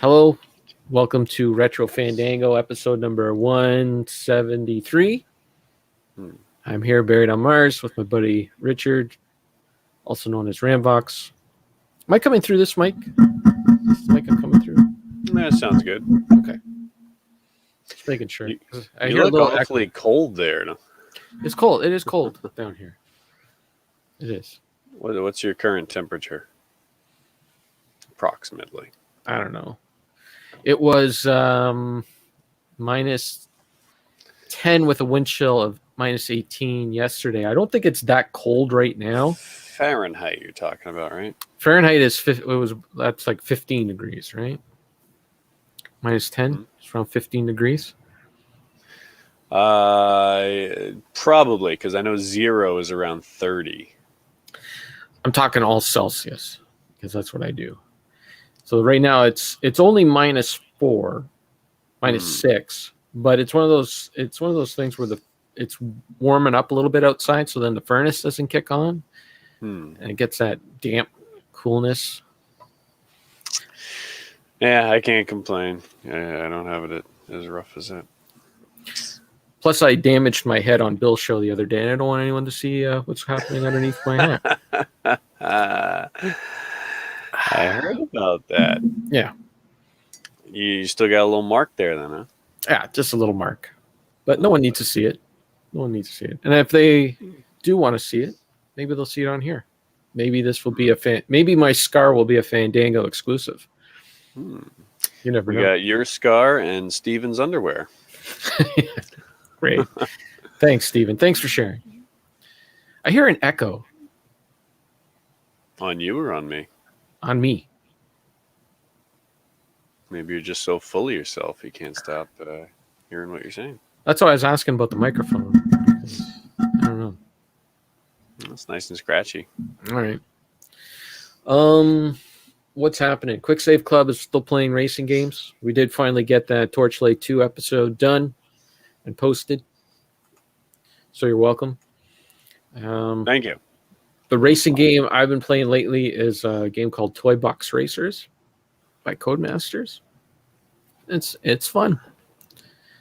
Hello, welcome to Retro Fandango, episode number 173. I'm here buried on Mars with my buddy Richard, also known as Ramvox. Am I coming through this mic? This mic I'm coming through? That sounds good. Okay. Just making sure. I You hear look a little awfully echo. cold there. No? It's cold. It is cold down here. It is. What's your current temperature? Approximately. I don't know. It was minus 10 with a wind chill of minus 18 yesterday. I don't think it's that cold right now. Fahrenheit you're talking about, right? Fahrenheit is that's like 15 degrees, right? Minus 10, It's around 15 degrees. Probably, because I know 0 is around 30. I'm talking all Celsius because that's what I do. So right now it's only minus 4, minus 6, but it's one of those things where it's warming up a little bit outside, so then the furnace doesn't kick on, and it gets that damp coolness. Yeah, I can't complain. I don't have it as rough as that. Plus, I damaged my head on Bill's show the other day, and I don't want anyone to see what's happening underneath my head. I heard about that. Yeah. You still got a little mark there then, huh? Yeah, just a little mark. But no one needs to see it. No one needs to see it. And if they do want to see it, maybe they'll see it on here. Maybe this will be maybe my scar will be a Fandango exclusive. You never know. We got your scar and Steven's underwear. Great. Thanks, Steven. Thanks for sharing. I hear an echo. On you or on me? On me. Maybe you're just so full of yourself you can't stop hearing what you're saying. That's why I was asking about the microphone. I don't know. That's nice and scratchy. All right. What's happening? Quick Save Club is still playing racing games. We did finally get that Torchlight 2 episode done and posted. So you're welcome. Thank you. The racing game I've been playing lately is a game called Toy Box Racers by Codemasters. It's fun.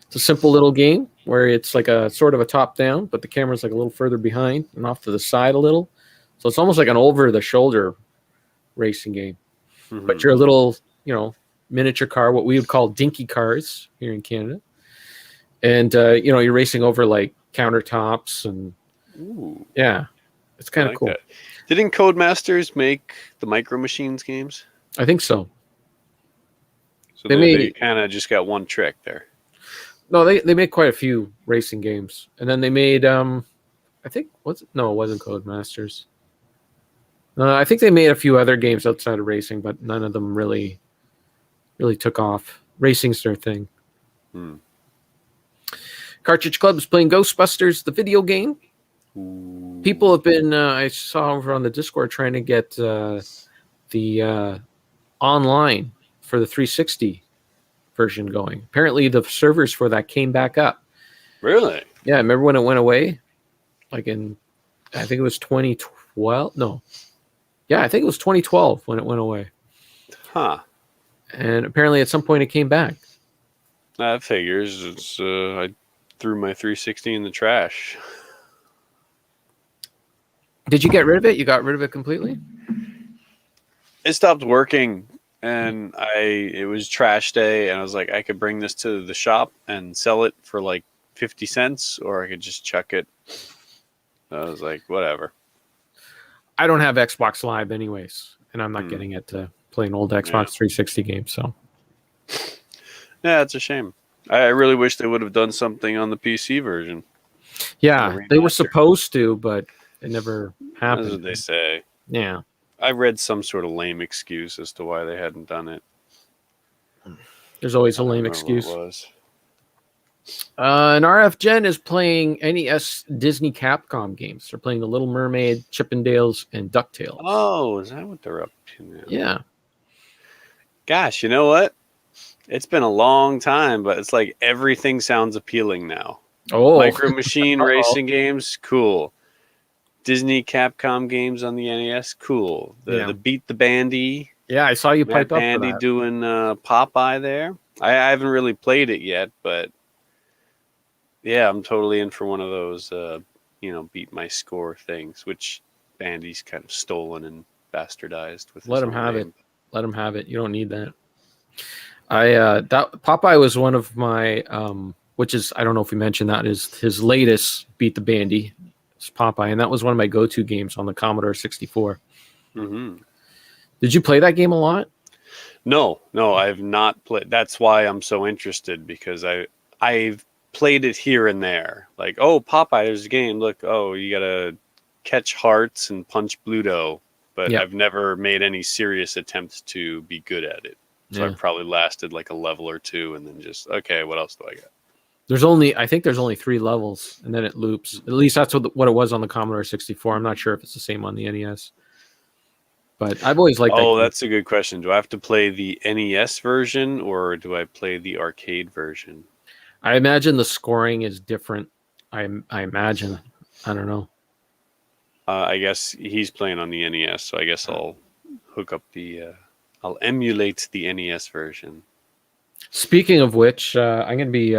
It's a simple little game where it's like a sort of a top-down, but the camera's like a little further behind and off to the side a little. So it's almost like an over-the-shoulder racing game. Mm-hmm. But you're a little, miniature car, what we would call dinky cars here in Canada. And, you're racing over like countertops and, yeah. It's kind of cool. That. Didn't Codemasters make the Micro Machines games? I think so. So they kind of just got one trick there. No, they made quite a few racing games, and then they made I think it wasn't Codemasters. I think they made a few other games outside of racing, but none of them really took off. Racing's their thing. Cartridge Club is playing Ghostbusters, the video game. Ooh. People have been, I saw over on the Discord, trying to get the online for the 360 version going. Apparently, the servers for that came back up. Really? Yeah, remember when it went away? Like I think it was 2012. No. Yeah, I think it was 2012 when it went away. Huh. And apparently, at some point, it came back. That figures. It's I threw my 360 in the trash. Did you get rid of it? You got rid of it completely? It stopped working, and it was trash day, and I was like, I could bring this to the shop and sell it for like 50 cents, or I could just chuck it. I was like, whatever. I don't have Xbox Live anyways, and I'm not getting it to play an old Xbox 360 game, so. Yeah, it's a shame. I really wish they would have done something on the PC version. Yeah, they were supposed to, but it never happened. That's what they say. Yeah. I read some sort of lame excuse as to why they hadn't done it. There's always a lame excuse. And RF Gen is playing NES Disney Capcom games. They're playing The Little Mermaid, Chippendales, and DuckTales. Oh, is that what they're up to now? Yeah. Gosh, you know what? It's been a long time, but it's like everything sounds appealing now. Oh. Micro Machine racing games, cool. Disney Capcom games on the NES, cool. The Beat the Bandy, Yeah, I saw you Matt pipe up for Bandy that. doing Popeye there. I haven't really played it yet, but yeah, I'm totally in for one of those, beat my score things, which Bandy's kind of stolen and bastardized with Let his him own have it. name. Let him have it. You don't need that. That Popeye was one of my which is, I don't know if we mentioned that, is his latest Beat the Bandy. It's Popeye, and that was one of my go-to games on the Commodore 64. Hmm. Did you play that game a lot? No, I've not played. That's why I'm so interested because I've played it here and there. Like, oh, Popeye, there's a game. Look, oh, you gotta catch hearts and punch Bluto. But Yeah. I've never made any serious attempts to be good at it. So Yeah. I've probably lasted like a level or two, and then just okay, what else do I got? I think there's only 3 levels, and then it loops. At least that's what it was on the Commodore 64. I'm not sure if it's the same on the NES, but I've always liked that Oh, game. that's a good question. Do I have to play the NES version or do I play the arcade version? I imagine the scoring is different. I imagine. I don't know. I guess he's playing on the NES, so I guess I'll hook up I'll emulate the NES version. Speaking of which, I'm going to be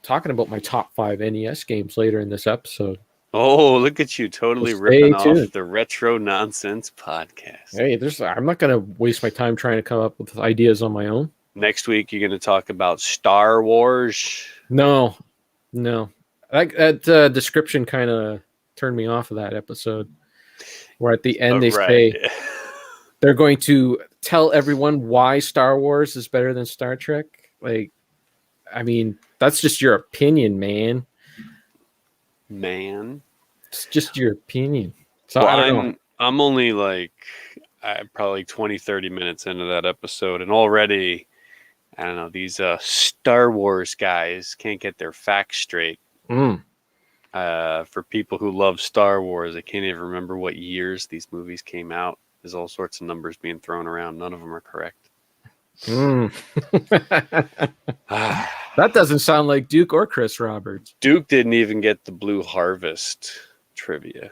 talking about my top 5 NES games later in this episode. Oh, look at you, So totally stay ripping off tuned. the Retro Nonsense podcast. Hey, I'm not going to waste my time trying to come up with ideas on my own. Next week, you're going to talk about Star Wars. No, no. That description kind of turned me off of that episode. Where at the end they Right. say they're going to tell everyone why Star Wars is better than Star Trek. Like, I mean, that's just your opinion, man. Man. It's just your opinion. So Well, I don't know. I'm only like probably 20, 30 minutes into that episode, and already, I don't know, these Star Wars guys can't get their facts straight. Mm. For people who love Star Wars, I can't even remember what years these movies came out. There's all sorts of numbers being thrown around. None of them are correct. Mm. That doesn't sound like Duke or Chris Roberts. Duke didn't even get the Blue Harvest trivia.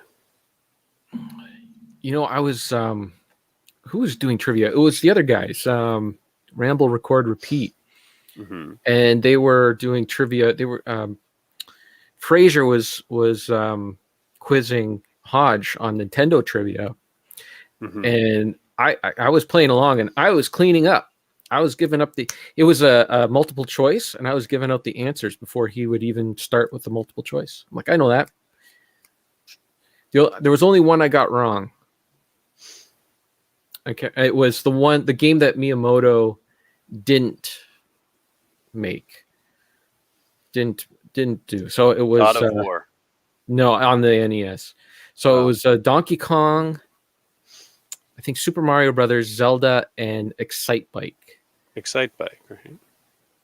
You know, I was who was doing trivia? It was the other guys. Ramble, Record, Repeat. Mm-hmm. And they were doing trivia. They were Fraser was quizzing Hodge on Nintendo trivia, Mm-hmm. and I was playing along, and I was cleaning up. I was giving up it was a multiple choice, and I was giving out the answers before he would even start with the multiple choice. I'm like, I know that. There was only one I got wrong. Okay, it was the game that Miyamoto didn't make, didn't do. So it was God of War. no, on the NES. So it was Donkey Kong, I think Super Mario Brothers, Zelda, and Excite Bike. Excite Bike, right?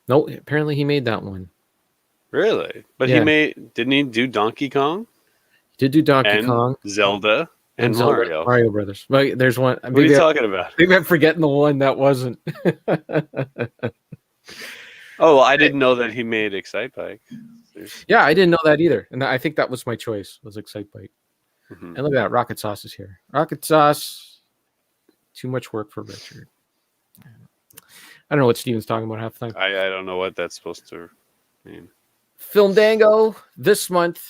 No, apparently he made that one. Really? But Yeah. didn't he do Donkey Kong? He did do Donkey and Kong Zelda and Zelda, Mario Brothers. But there's one. What are you talking about? Maybe I'm forgetting the one that wasn't. Oh, I didn't know that he made Excite Bike. Yeah, I didn't know that either, and I think that was my choice. Was Excite Bike. Mm-hmm. And look at that, Rocket Sauce is here. Rocket Sauce. Too much work for Richard. I don't know what Steven's talking about half the time. I don't know what that's supposed to mean. Fandango this month.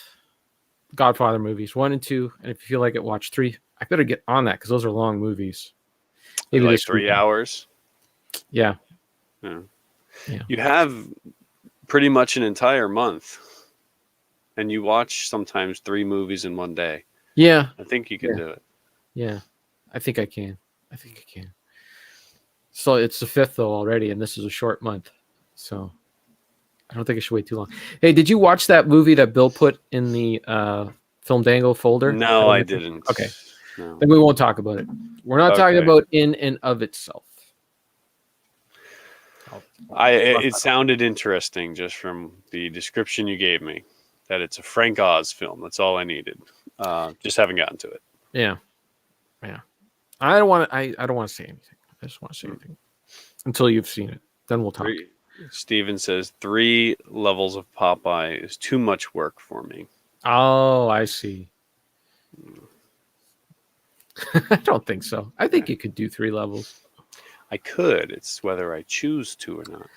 Godfather movies 1 and 2, and if you feel like it, watch 3. I better get on that because those are long movies. Maybe like 3 hours. Yeah. Yeah. You have pretty much an entire month, and you watch sometimes 3 movies in one day. Yeah. I think you can do it. Yeah, I think I can. So it's the 5th though already, and this is a short month, so I don't think I should wait too long. Hey, did you watch that movie that Bill put in the Fandango folder? No, I didn't. Okay, no. Then we won't talk about it. We're not talking about in and of itself. It sounded interesting just from the description you gave me that it's a Frank Oz film. That's all I needed. Just haven't gotten to it. Yeah. I don't want to say anything. I just want to say anything until you've seen it. Then we'll talk. Steven says 3 levels of Popeye is too much work for me. Oh, I see. I don't think so. I think you could do 3 levels. I could. It's whether I choose to or not.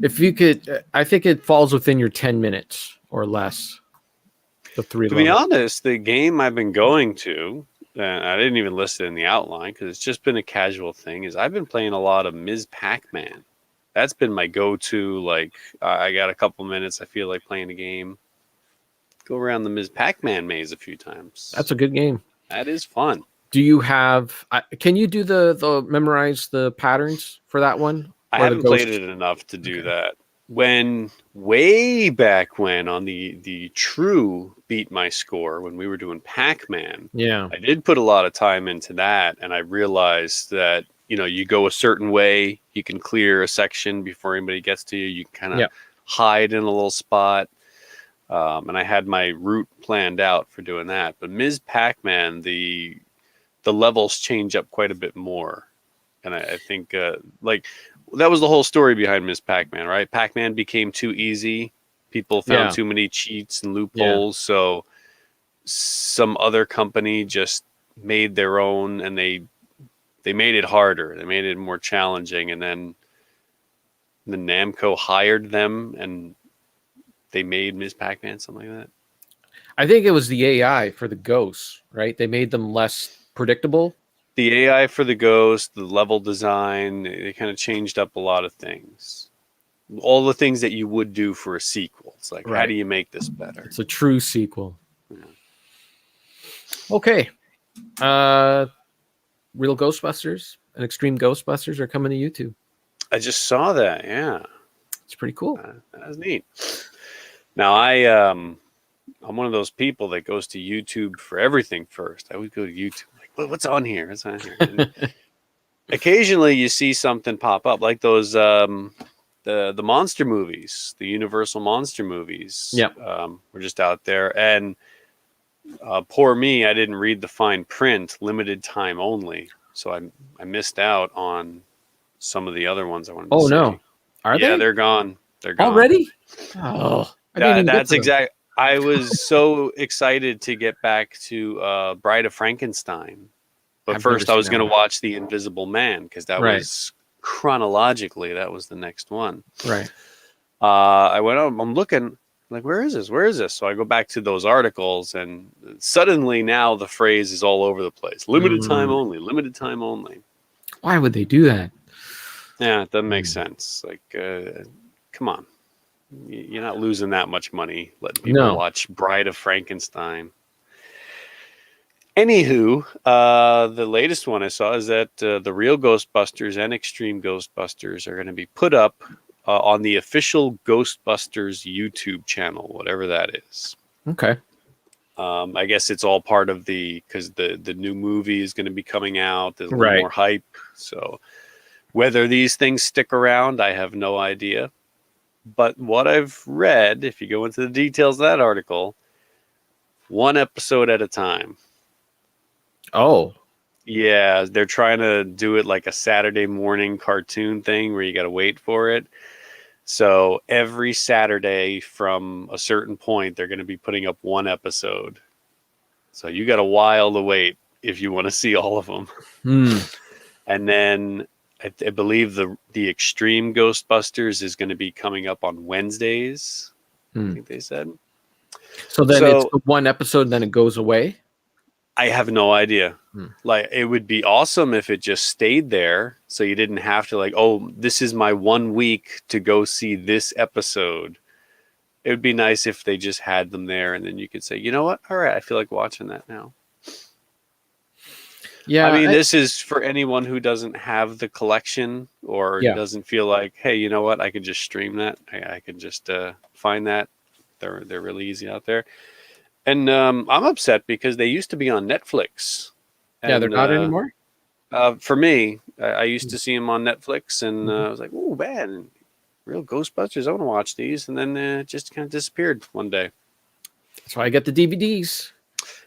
If you could, I think it falls within your 10 minutes or less. The 3 To be levels. honest, the game I've been going to, and I didn't even list it in the outline because it's just been a casual thing, is I've been playing a lot of Ms. Pac-Man. That's been my go-to. Like, I got a couple minutes, I feel like playing a game. Go around the Ms. Pac-Man maze a few times. That's a good game. That is fun. Do you have? Can you do the memorize the patterns for that one? I Or the haven't played ghost? it enough to do Okay. that. When way back when on the true beat my score when we were doing Pac-Man, Yeah. I did put a lot of time into that, and I realized that you go a certain way, you can clear a section before anybody gets to you. You can kind of Yeah. hide in a little spot, and I had my route planned out for doing that. But Ms. Pac-Man, the levels change up quite a bit more, and I think like that was the whole story behind Ms. Pac-Man, right? Pac-Man became too easy. People found Yeah. too many cheats and loopholes, so some other company just made their own, and they made it harder. They made it more challenging, and then the Namco hired them, and they made Ms. Pac-Man, something like that. I think it was the AI for the ghosts, right? They made them less predictable. The AI for the ghost, the level design, they kind of changed up a lot of things. All the things that you would do for a sequel. It's like, how Right. do you make this better? It's a true sequel. Yeah. Okay. Real Ghostbusters and Extreme Ghostbusters are coming to YouTube. I just saw that. Yeah, It's pretty cool. that was neat. Now I'm one of those people that goes to YouTube for everything first. I would go to YouTube like, what's on here? What's on here? And occasionally you see something pop up like those the monster movies, the Universal monster movies. Yep. Were just out there, and poor me, I didn't read the fine print, limited time only, so I missed out on some of the other ones I wanted to Oh see. no. Are Yeah, they they're gone. They're gone. already? Oh, I didn't even get That's to them. exact. I was so excited to get back to Bride of Frankenstein, but I've first never I was seen going that to one. watch The Invisible Man because that Right. was chronologically that was the next one. Right. I went out. I'm looking like, where is this? Where is this? So I go back to those articles, and suddenly now the phrase is all over the place. Limited time only. Limited time only. Why would they do that? Yeah, it doesn't make sense. Like, come on. You're not losing that much money letting people No. watch Bride of Frankenstein. Anywho, the latest one I saw is that the real Ghostbusters and Extreme Ghostbusters are going to be put up on the official Ghostbusters YouTube channel, whatever that is. Okay. I guess it's all part of because the new movie is going to be coming out. There's a little Right. more hype. So whether these things stick around, I have no idea. But what I've read, if you go into the details of that article, one episode at a time. Oh. Yeah, they're trying to do it like a Saturday morning cartoon thing where you got to wait for it. So every Saturday from a certain point, they're going to be putting up one episode. So you got a while to wait if you want to see all of them. And then I believe the Extreme Ghostbusters is going to be coming up on Wednesdays. I think they said. So then it's one episode and then it goes away? I have no idea. Like, it would be awesome if it just stayed there so you didn't have to like, oh, this is my 1 week to go see this episode. It would be nice if they just had them there and then you could say, you know what? All right, I feel like watching that now. Yeah. I mean, this is for anyone who doesn't have the collection or doesn't feel like, hey, you know what? I can just stream that. I can just find that. They're really easy out there. And I'm upset because they used to be on Netflix. Yeah, they're not anymore? For me, I used to see them on Netflix, and I was like, oh, man, real Ghostbusters. I want to watch these. And then it just kind of disappeared one day. That's why I get the DVDs.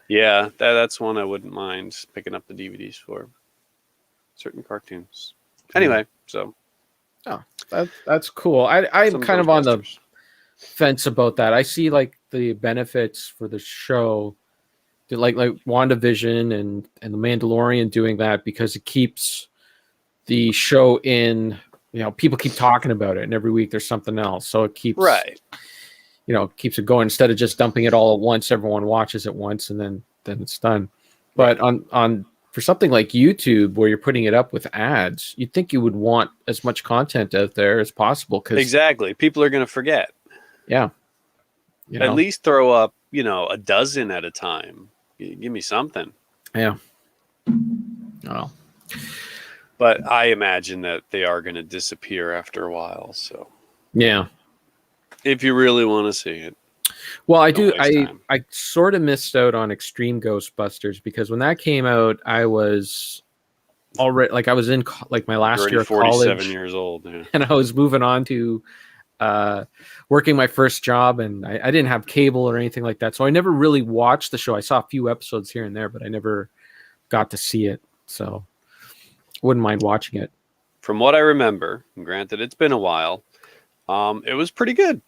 Yeah, that's one I wouldn't mind picking up the DVDs for. Certain cartoons. Anyway, so. Oh, that's cool. I'm kind of on the fence about that. I see like the benefits for the show, like WandaVision and the Mandalorian doing that because it keeps the show in, people keep talking about it, and every week there's something else. So it keeps keeps it going instead of just dumping it all at once. Everyone watches it once and then it's done. But on for something like YouTube where you're putting it up with ads, you'd think you would want as much content out there as possible. Exactly. People are going to forget. Yeah. At least throw up, a dozen at a time. Give me something. Yeah. Oh. But I imagine that they are going to disappear after a while. So yeah, if you really want to see it. Well, I sort of missed out on Extreme Ghostbusters because when that came out, I was already I was in my last year of 47 college, years old, yeah. And I was moving on to working my first job, and I didn't have cable or anything like that, so I never really watched the show. I saw a few episodes here and there, but I never got to see it, so wouldn't mind watching it. From what I remember, and granted it's been a while, it was pretty good.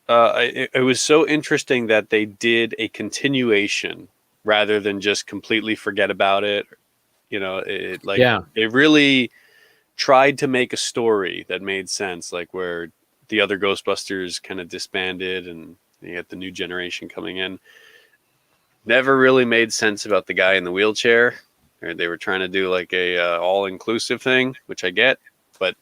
It was so interesting that they did a continuation rather than just completely forget about it. It really tried to make a story that made sense, like where the other Ghostbusters kind of disbanded and you had the new generation coming in. Never really made sense about the guy in the wheelchair. Or they were trying to do like a all-inclusive thing, which I get, but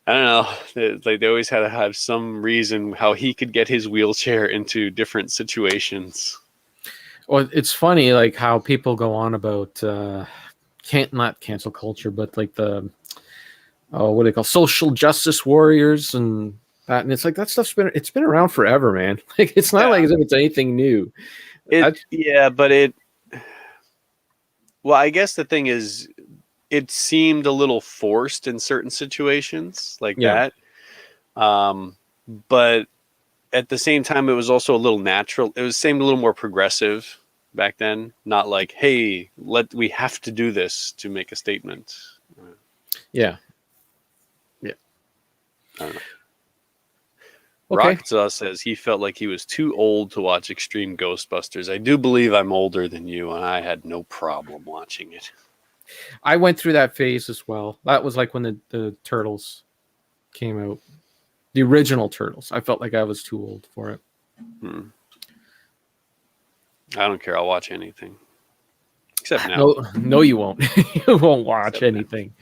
I don't know. They always had to have some reason how he could get his wheelchair into different situations. Well, it's funny, like how people go on about not cancel culture, but like the what do they call social justice warriors and that, and it's like that stuff's been around forever, man. Like it's not like as if it's anything new. Well, I guess the thing is, it seemed a little forced in certain situations like that. But at the same time, it was also a little natural. It seemed a little more progressive back then. Not like, hey, we have to do this to make a statement. Yeah. I don't know. Okay. Rockzaw says he felt like he was too old to watch Extreme Ghostbusters. I do believe I'm older than you, and I had no problem watching it. I went through that phase as well. That was like when the Turtles came out. The original Turtles. I felt like I was too old for it. I don't care. I'll watch anything. Except now. No, you won't. You won't watch anything.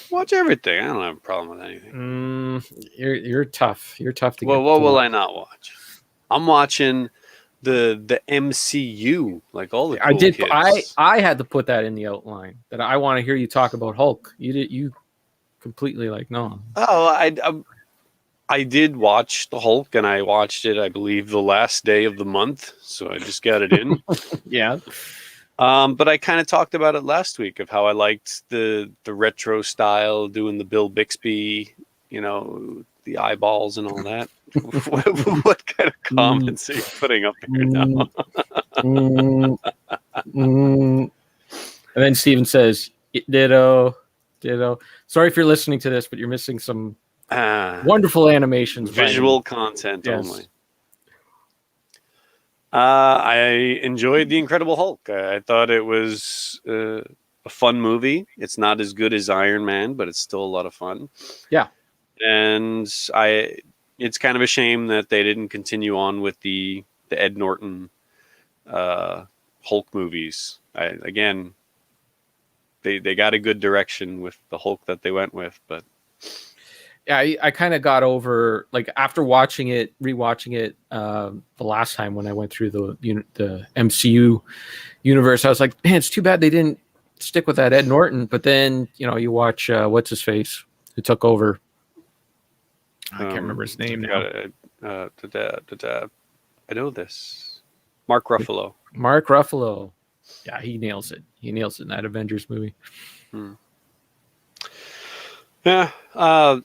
Watch everything. I don't have a problem with anything. You're tough. You're tough to get. Well, what will I not watch? I'm watching the MCU, like all the cool kids. I had to put that in the outline that I want to hear you talk about Hulk. You completely no. Oh, I did watch the Hulk, and I watched it, I believe, the last day of the month, so I just got it in. Yeah. But I kind of talked about it last week of how I liked the retro style, doing the Bill Bixby, the eyeballs and all that. What kind of comments are you putting up here now? And then Steven says, ditto. Sorry if you're listening to this, but you're missing some wonderful animations. Visual content only. I enjoyed The Incredible Hulk. I thought it was a fun movie. It's not as good as Iron Man, but it's still a lot of fun. Yeah. And it's kind of a shame that they didn't continue on with the Ed Norton Hulk movies. They got a good direction with the Hulk that they went with, but yeah, I kind of got over, like, after rewatching it the last time when I went through the MCU universe, I was like, man, it's too bad they didn't stick with that Ed Norton. But then, you watch what's his face who took over. I can't remember his name now. I know this. Mark Ruffalo. Mark Ruffalo. Yeah, he nails it. He nails it in that Avengers movie. Yeah. I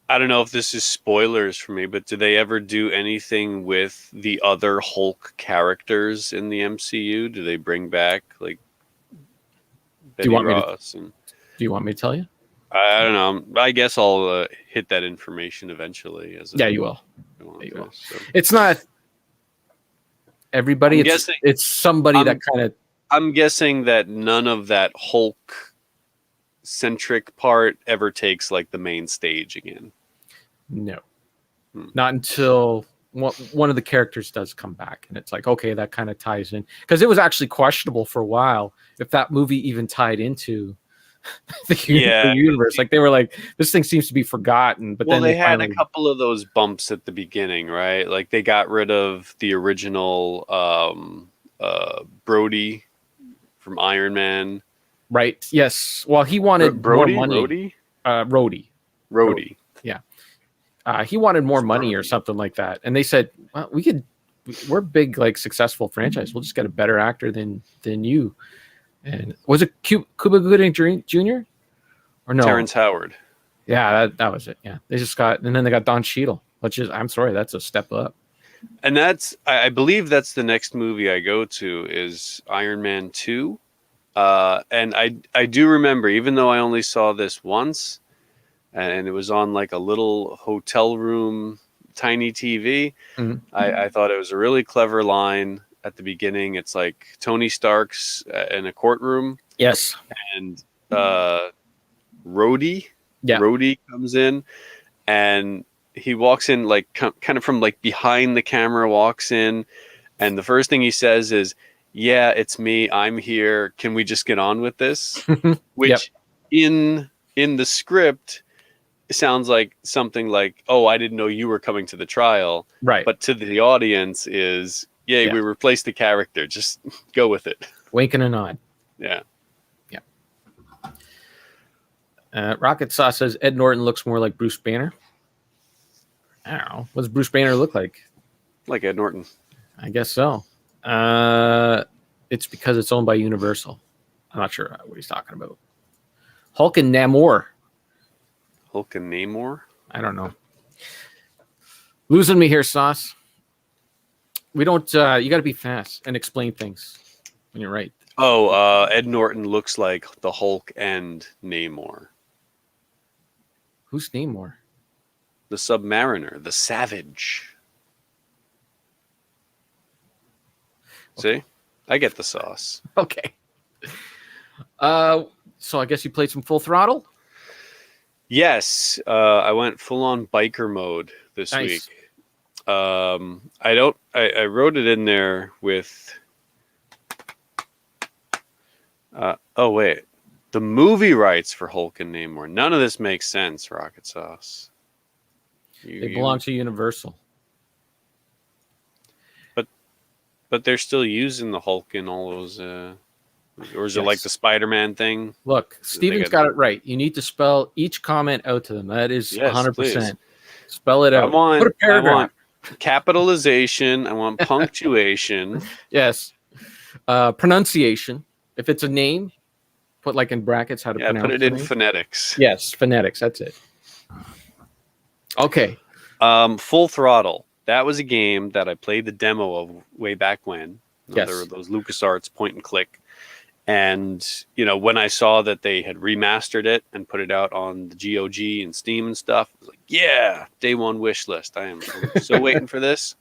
don't know if this is spoilers for me, but do they ever do anything with the other Hulk characters in the MCU? Do they bring back, like, Betty Ross? Do you want me to tell you? I don't know. I guess I'll hit that information eventually. You will. So. It's not everybody. It's somebody that kind of. I'm guessing that none of that Hulk centric part ever takes like the main stage again. No, not until one of the characters does come back, and it's like, okay, that kind of ties in, because it was actually questionable for a while if that movie even tied into the universe. Like they were like, this thing seems to be forgotten, but then they had finally... a couple of those bumps at the beginning, right? Like they got rid of the original Brody from Iron Man. Right. Yes. Well, he wanted more money. Rhodey. Yeah. He wanted more money or something like that, and they said, well, we're big, like successful franchise. We'll just get a better actor than you. And was it Cuba Gooding Jr. or no? Terrence Howard. Yeah, that was it. Yeah, and then they got Don Cheadle, which is, I'm sorry, that's a step up. And I believe that's the next movie I go to is Iron Man 2. And I do remember, even though I only saw this once, and it was on like a little hotel room, tiny TV, I thought it was a really clever line at the beginning. It's like Tony Stark's in a courtroom. Yes. And Rhodey comes in, and he walks in like kind of from like behind the camera, walks in, and the first thing he says is, "Yeah, it's me. I'm here. Can we just get on with this?" Which in the script sounds like something like, "Oh, I didn't know you were coming to the trial." Right. But to the audience is, "Yeah, we replaced the character. Just go with it." Wink and a nod. Yeah. Rocket Sauce says Ed Norton looks more like Bruce Banner. I don't know. What does Bruce Banner look like? Like Ed Norton. I guess so. It's because it's owned by Universal. I'm not sure what he's talking about. Hulk and Namor. Hulk and Namor? I don't know. Losing me here, Sauce. We don't... you got to be fast and explain things when you're right. Oh, Ed Norton looks like the Hulk and Namor. Who's Namor? The Submariner, the Savage. Okay. See? I get the sauce. Okay. So I guess you played some Full Throttle? Yes. I went full-on biker mode this week. I wrote it in there with... oh, wait. The movie rights for Hulk and Namor. None of this makes sense, Rocket Sauce. They belong to Universal. But they're still using the Hulk in all those... or is it like the Spider-Man thing? Look, Steven's got it right. You need to spell each comment out to them. That is 100%. Please. Spell it out. Put a paragraph. I want capitalization. I want punctuation. Yes. Pronunciation. If it's a name, put like in brackets how to pronounce it. Put it in phonetics. Yes, phonetics. That's it. Okay. Full Throttle. That was a game that I played the demo of way back when. Yes. There were those LucasArts point and click. And, when I saw that they had remastered it and put it out on the GOG and Steam and stuff, I was like, yeah, day one wish list. I'm so waiting for this.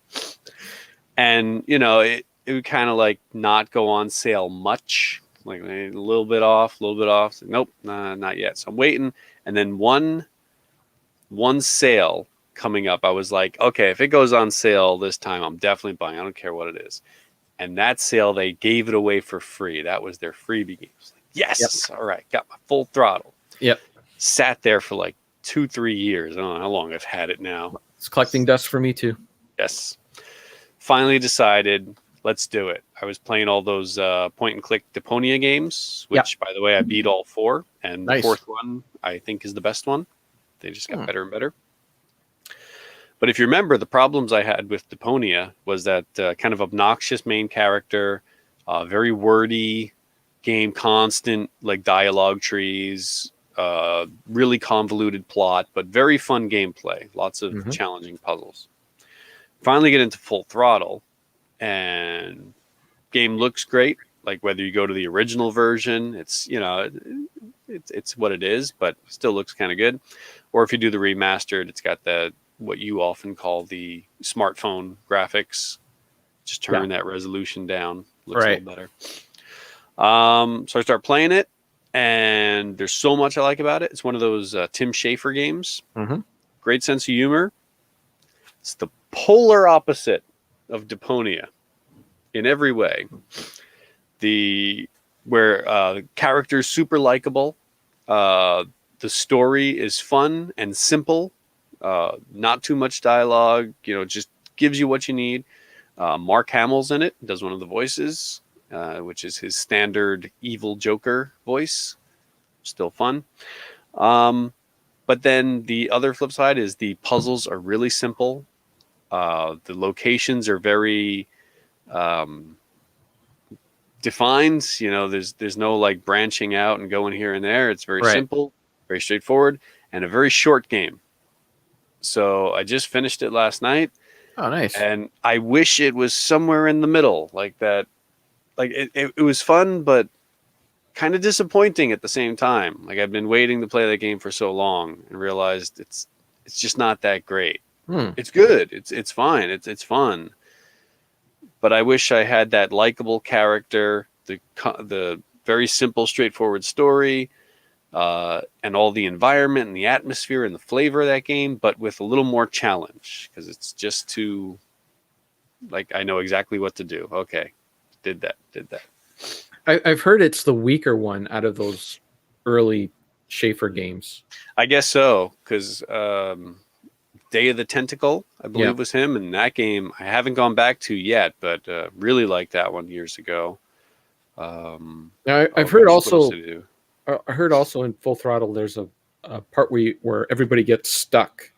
And, it would kind of like not go on sale much. Like a little bit off. So, nope, not yet. So I'm waiting. And then one sale coming up, I was like, okay, if it goes on sale this time, I'm definitely buying. I don't care what it is. And that sale, they gave it away for free. That was their freebie game. Like, yes, All right, got my Full Throttle. Yep. Sat there for like 2-3 years. I don't know how long I've had it now. It's collecting dust for me too. Yes. Finally decided, let's do it. I was playing all those point and click Deponia games, which, by the way, I beat all 4. And the 4th one, I think, is the best one. They just got better and better. But if you remember, the problems I had with Deponia was that kind of obnoxious main character, very wordy game, constant like dialogue trees, really convoluted plot, but very fun gameplay. Lots of challenging puzzles. Finally get into Full Throttle, and game looks great. Like whether you go to the original version, it's it's what it is, but still looks kind of good. Or if you do the remastered, it's got what you often call the smartphone graphics. Just turn that resolution down. Looks a little better. So I start playing it, and there's so much I like about it. It's one of those Tim Schafer games. Mm-hmm. Great sense of humor. It's the polar opposite of Deponia in every way. The character's super likable. The story is fun and simple. Not too much dialogue. Just gives you what you need. Mark Hamill's in it. Does one of the voices, which is his standard evil Joker voice. Still fun. But then the other flip side is the puzzles are really simple. The locations are very defined. There's no like branching out and going here and there. It's very simple, very straightforward, and a very short game. So I just finished it last night. Oh, nice. And I wish it was somewhere in the middle, like that. Like it was fun, but kind of disappointing at the same time. Like I've been waiting to play that game for so long and realized it's just not that great. It's good. It's fine. It's fun. But I wish I had that likable character, the very simple, straightforward story, and all the environment and the atmosphere and the flavor of that game, but with a little more challenge, because it's just too, like, I know exactly what to do. Okay, did that. I've heard it's the weaker one out of those early Schafer games. I guess so, because Day of the Tentacle, I believe, was him, and that game I haven't gone back to yet, but really liked that one years ago. Now, I've heard also. I heard also in Full Throttle there's a part where everybody gets stuck.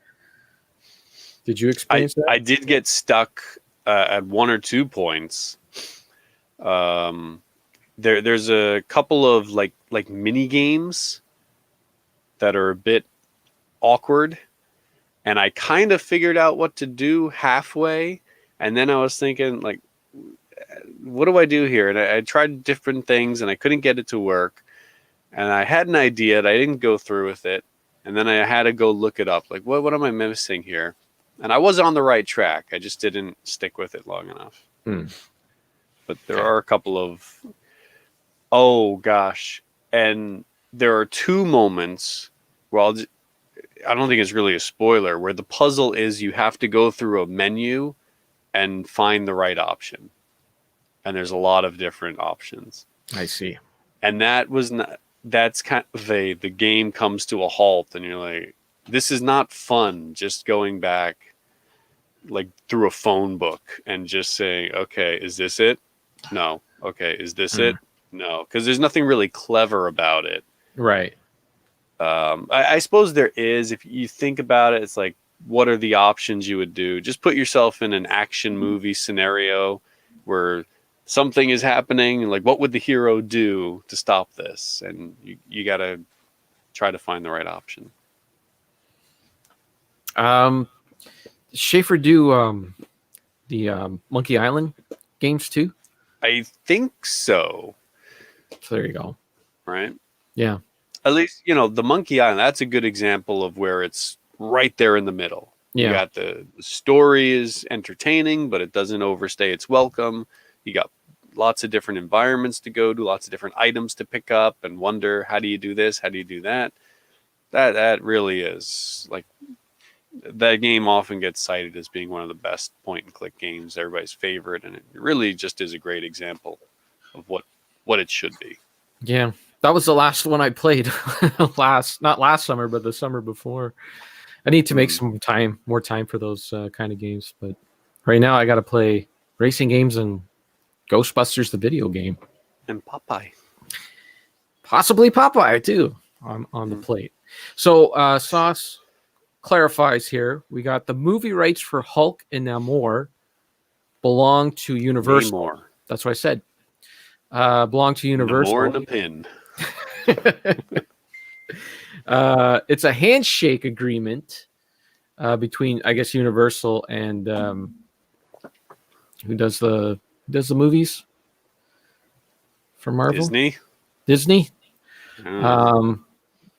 Did you experience that? I did get stuck at one or two points. There's a couple of like mini games that are a bit awkward, and I kind of figured out what to do halfway, and then I was thinking, like, what do I do here? And I tried different things, and I couldn't get it to work. And I had an idea, and I didn't go through with it. And then I had to go look it up. Like, what am I missing here? And I was on the right track. I just didn't stick with it long enough. But there are a couple of, oh gosh. And there are two moments where I don't think it's really a spoiler, where the puzzle is you have to go through a menu and find the right option. And there's a lot of different options. I see. And that's kind of the game comes to a halt, and you're like, this is not fun, just going back like through a phone book and just saying, okay, is this it? No. Okay, is this it? No, because there's nothing really clever about it. Right. I suppose there is. If you think about it, it's like, what are the options you would do? Just put yourself in an action movie scenario where something is happening, and like, what would the hero do to stop this? And you got to try to find the right option. Schafer do the Monkey Island games too? I think so. So there you go. Right? Yeah. At least, the Monkey Island, that's a good example of where it's right there in the middle. Yeah. You got the story is entertaining, but it doesn't overstay its welcome. You got lots of different environments to go to, lots of different items to pick up and wonder, how do you do this? How do you do that? That really is, like, that game often gets cited as being one of the best point and click games, everybody's favorite, and it really just is a great example of what it should be. Yeah. That was the last one I played not last summer, but the summer before. I need to make more time for those kind of games, but right now I got to play racing games and Ghostbusters, the video game. And Popeye. Possibly Popeye, too, on the plate. So, Sauce clarifies here. We got the movie rights for Hulk and Namor belong to Universal. Namor. That's what I said. Belong to Universal. Namor and a pin. It's a handshake agreement between, I guess, Universal and who does the movies for Marvel? Disney.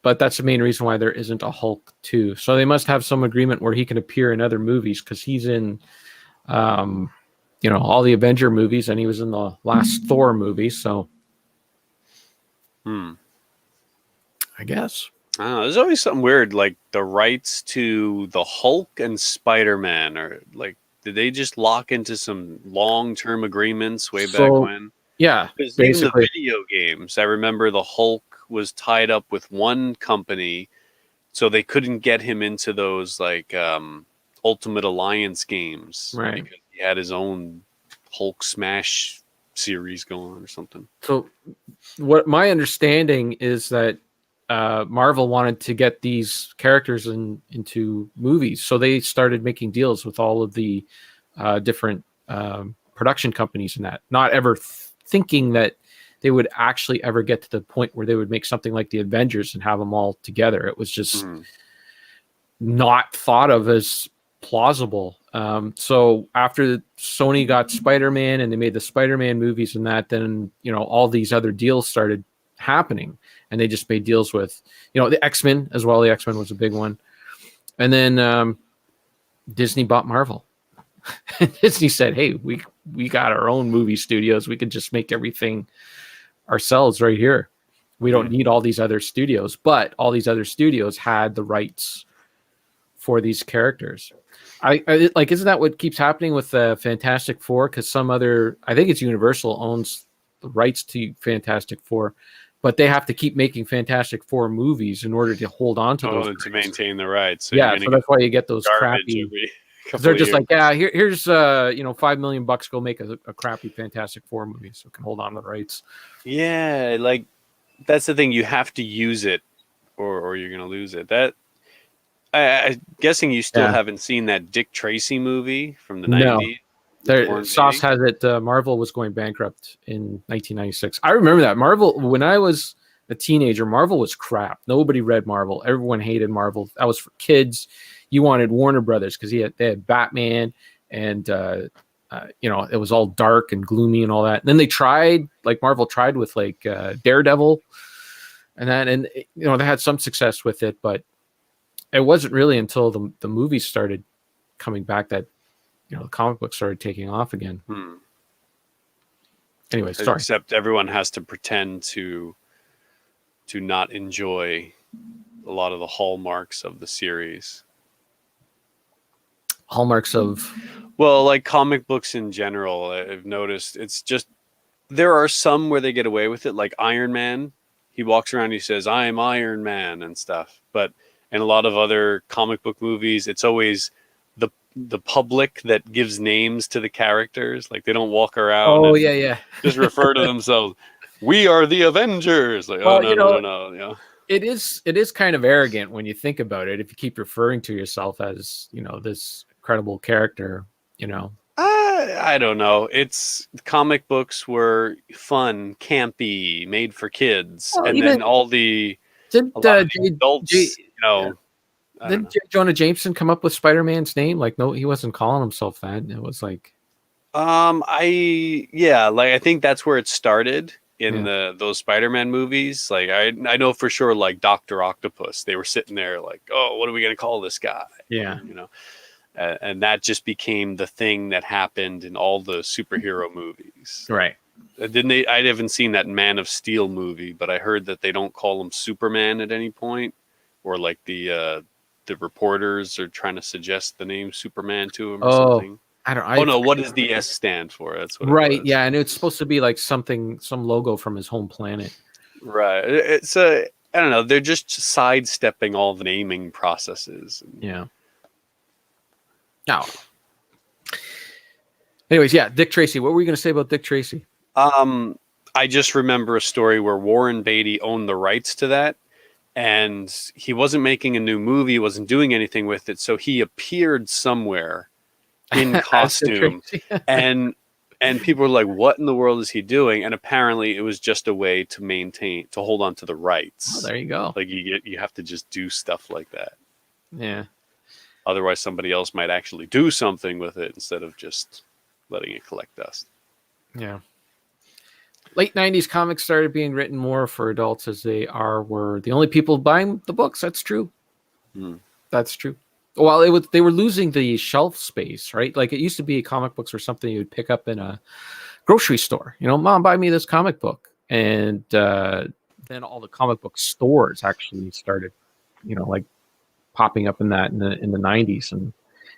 But that's the main reason why there isn't a Hulk 2. So they must have some agreement where he can appear in other movies, because he's in all the Avenger movies, and he was in the last Thor movie. So I guess. I don't know. There's always something weird, like the rights to the Hulk and Spider-Man, or like, did they just lock into some long-term agreements way back So when? yeah, Because even the basically. video games, I remember the Hulk was tied up with one company, so they couldn't get him into those like Ultimate Alliance games Right. because he had his own Hulk Smash series going on or something. So what my understanding is that Marvel wanted to get these characters into movies, so they started making deals with all of the different production companies and that, not ever thinking that they would actually ever get to the point where they would make something like the Avengers and have them all together. It was just not thought of as plausible. So after Sony got Spider-Man and they made the Spider-Man movies and that, then all these other deals started happening, and they just made deals with the X-Men as well. The X-Men was a big one, and then Disney bought Marvel. Disney said, "Hey, we got our own movie studios. We could just make everything ourselves right here. We don't need all these other studios." But all these other studios had the rights for these characters. I like, isn't that what keeps happening with Fantastic Four? Because some other, I think it's Universal owns the rights to Fantastic Four, but they have to keep making Fantastic Four movies in order to hold on to those rights. To maintain the rights. So yeah, so that's why you get those crappy. They're just like, yeah, here's $5 million. Go make a crappy Fantastic Four movie, so it can hold on to the rights. Yeah, like that's the thing. You have to use it, or you're gonna lose it. That I'm guessing you still haven't seen that Dick Tracy movie from the 90s. Sauce has it. Marvel was going bankrupt in 1996. I remember that. Marvel, when I was a teenager, Marvel was crap. Nobody read Marvel. Everyone hated Marvel. That was for kids. You wanted Warner Brothers because they had Batman, and it was all dark and gloomy and all that. And then they tried, like Marvel tried with like Daredevil, and that, and they had some success with it, but it wasn't really until the movies started coming back that the comic book started taking off again. Anyway, sorry. Except everyone has to pretend to not enjoy a lot of the hallmarks of the series. Hallmarks of, well, like comic books in general, I've noticed it's just there are some where they get away with it, like Iron Man. He walks around, he says, "I am Iron Man" and stuff. But in a lot of other comic book movies, it's always the public that gives names to the characters. Like they don't walk around. Oh yeah. Just refer to themselves. We are the Avengers. Like, well, no. Yeah. It is kind of arrogant when you think about it. If you keep referring to yourself as this incredible character, I don't know. It's comic books were fun, campy, made for kids, well, and then all the adults, Didn't Jonah Jameson come up with Spider-Man's name? Like, no, he wasn't calling himself that. It was like, I think that's where it started in those Spider-Man movies. Like, I know for sure, like Dr. Octopus, they were sitting there like, oh, what are we gonna call this guy? Yeah, and that just became the thing that happened in all the superhero movies. Right. I haven't seen that Man of Steel movie, but I heard that they don't call him Superman at any point, or like the reporters are trying to suggest the name Superman to him or something. I don't. No, what does the S stand for? That's what. Right. It was. Yeah, and it's supposed to be like some logo from his home planet. Right. It's I don't know. They're just sidestepping all the naming processes. Yeah. Now, anyways, Dick Tracy. What were you going to say about Dick Tracy? I just remember a story where Warren Beatty owned the rights to that, and he wasn't making a new movie, wasn't doing anything with it, so he appeared somewhere in costume, and people were like, "What in the world is he doing?" And apparently, it was just a way to hold on to the rights. Oh, there you go. Like you have to just do stuff like that. Yeah. Otherwise, somebody else might actually do something with it instead of just letting it collect dust. Yeah. Late 90s comics started being written more for adults as they were the only people buying the books. That's true. That's true. Well, they were losing the shelf space, right? Like it used to be comic books were something you would pick up in a grocery store. Mom, buy me this comic book. And then all the comic book stores actually started, like popping up in the 90s, and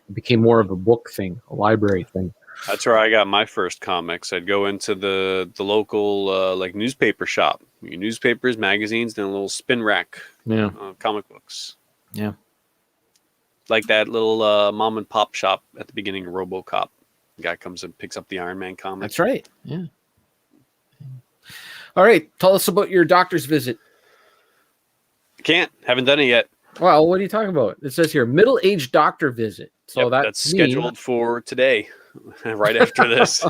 it became more of a book thing, a library thing. That's where I got my first comics. I'd go into the local like newspaper shop, newspapers, magazines, and a little spin rack, Yeah, comic books. yeah. Like that little mom and pop shop at the beginning of RoboCop. The guy comes and picks up the Iron Man comic. That's right. Yeah. All right. Tell us about your doctor's visit. Haven't done it yet. Well, what are you talking about? It says here, middle-aged doctor visit. So that's scheduled for today, right after this.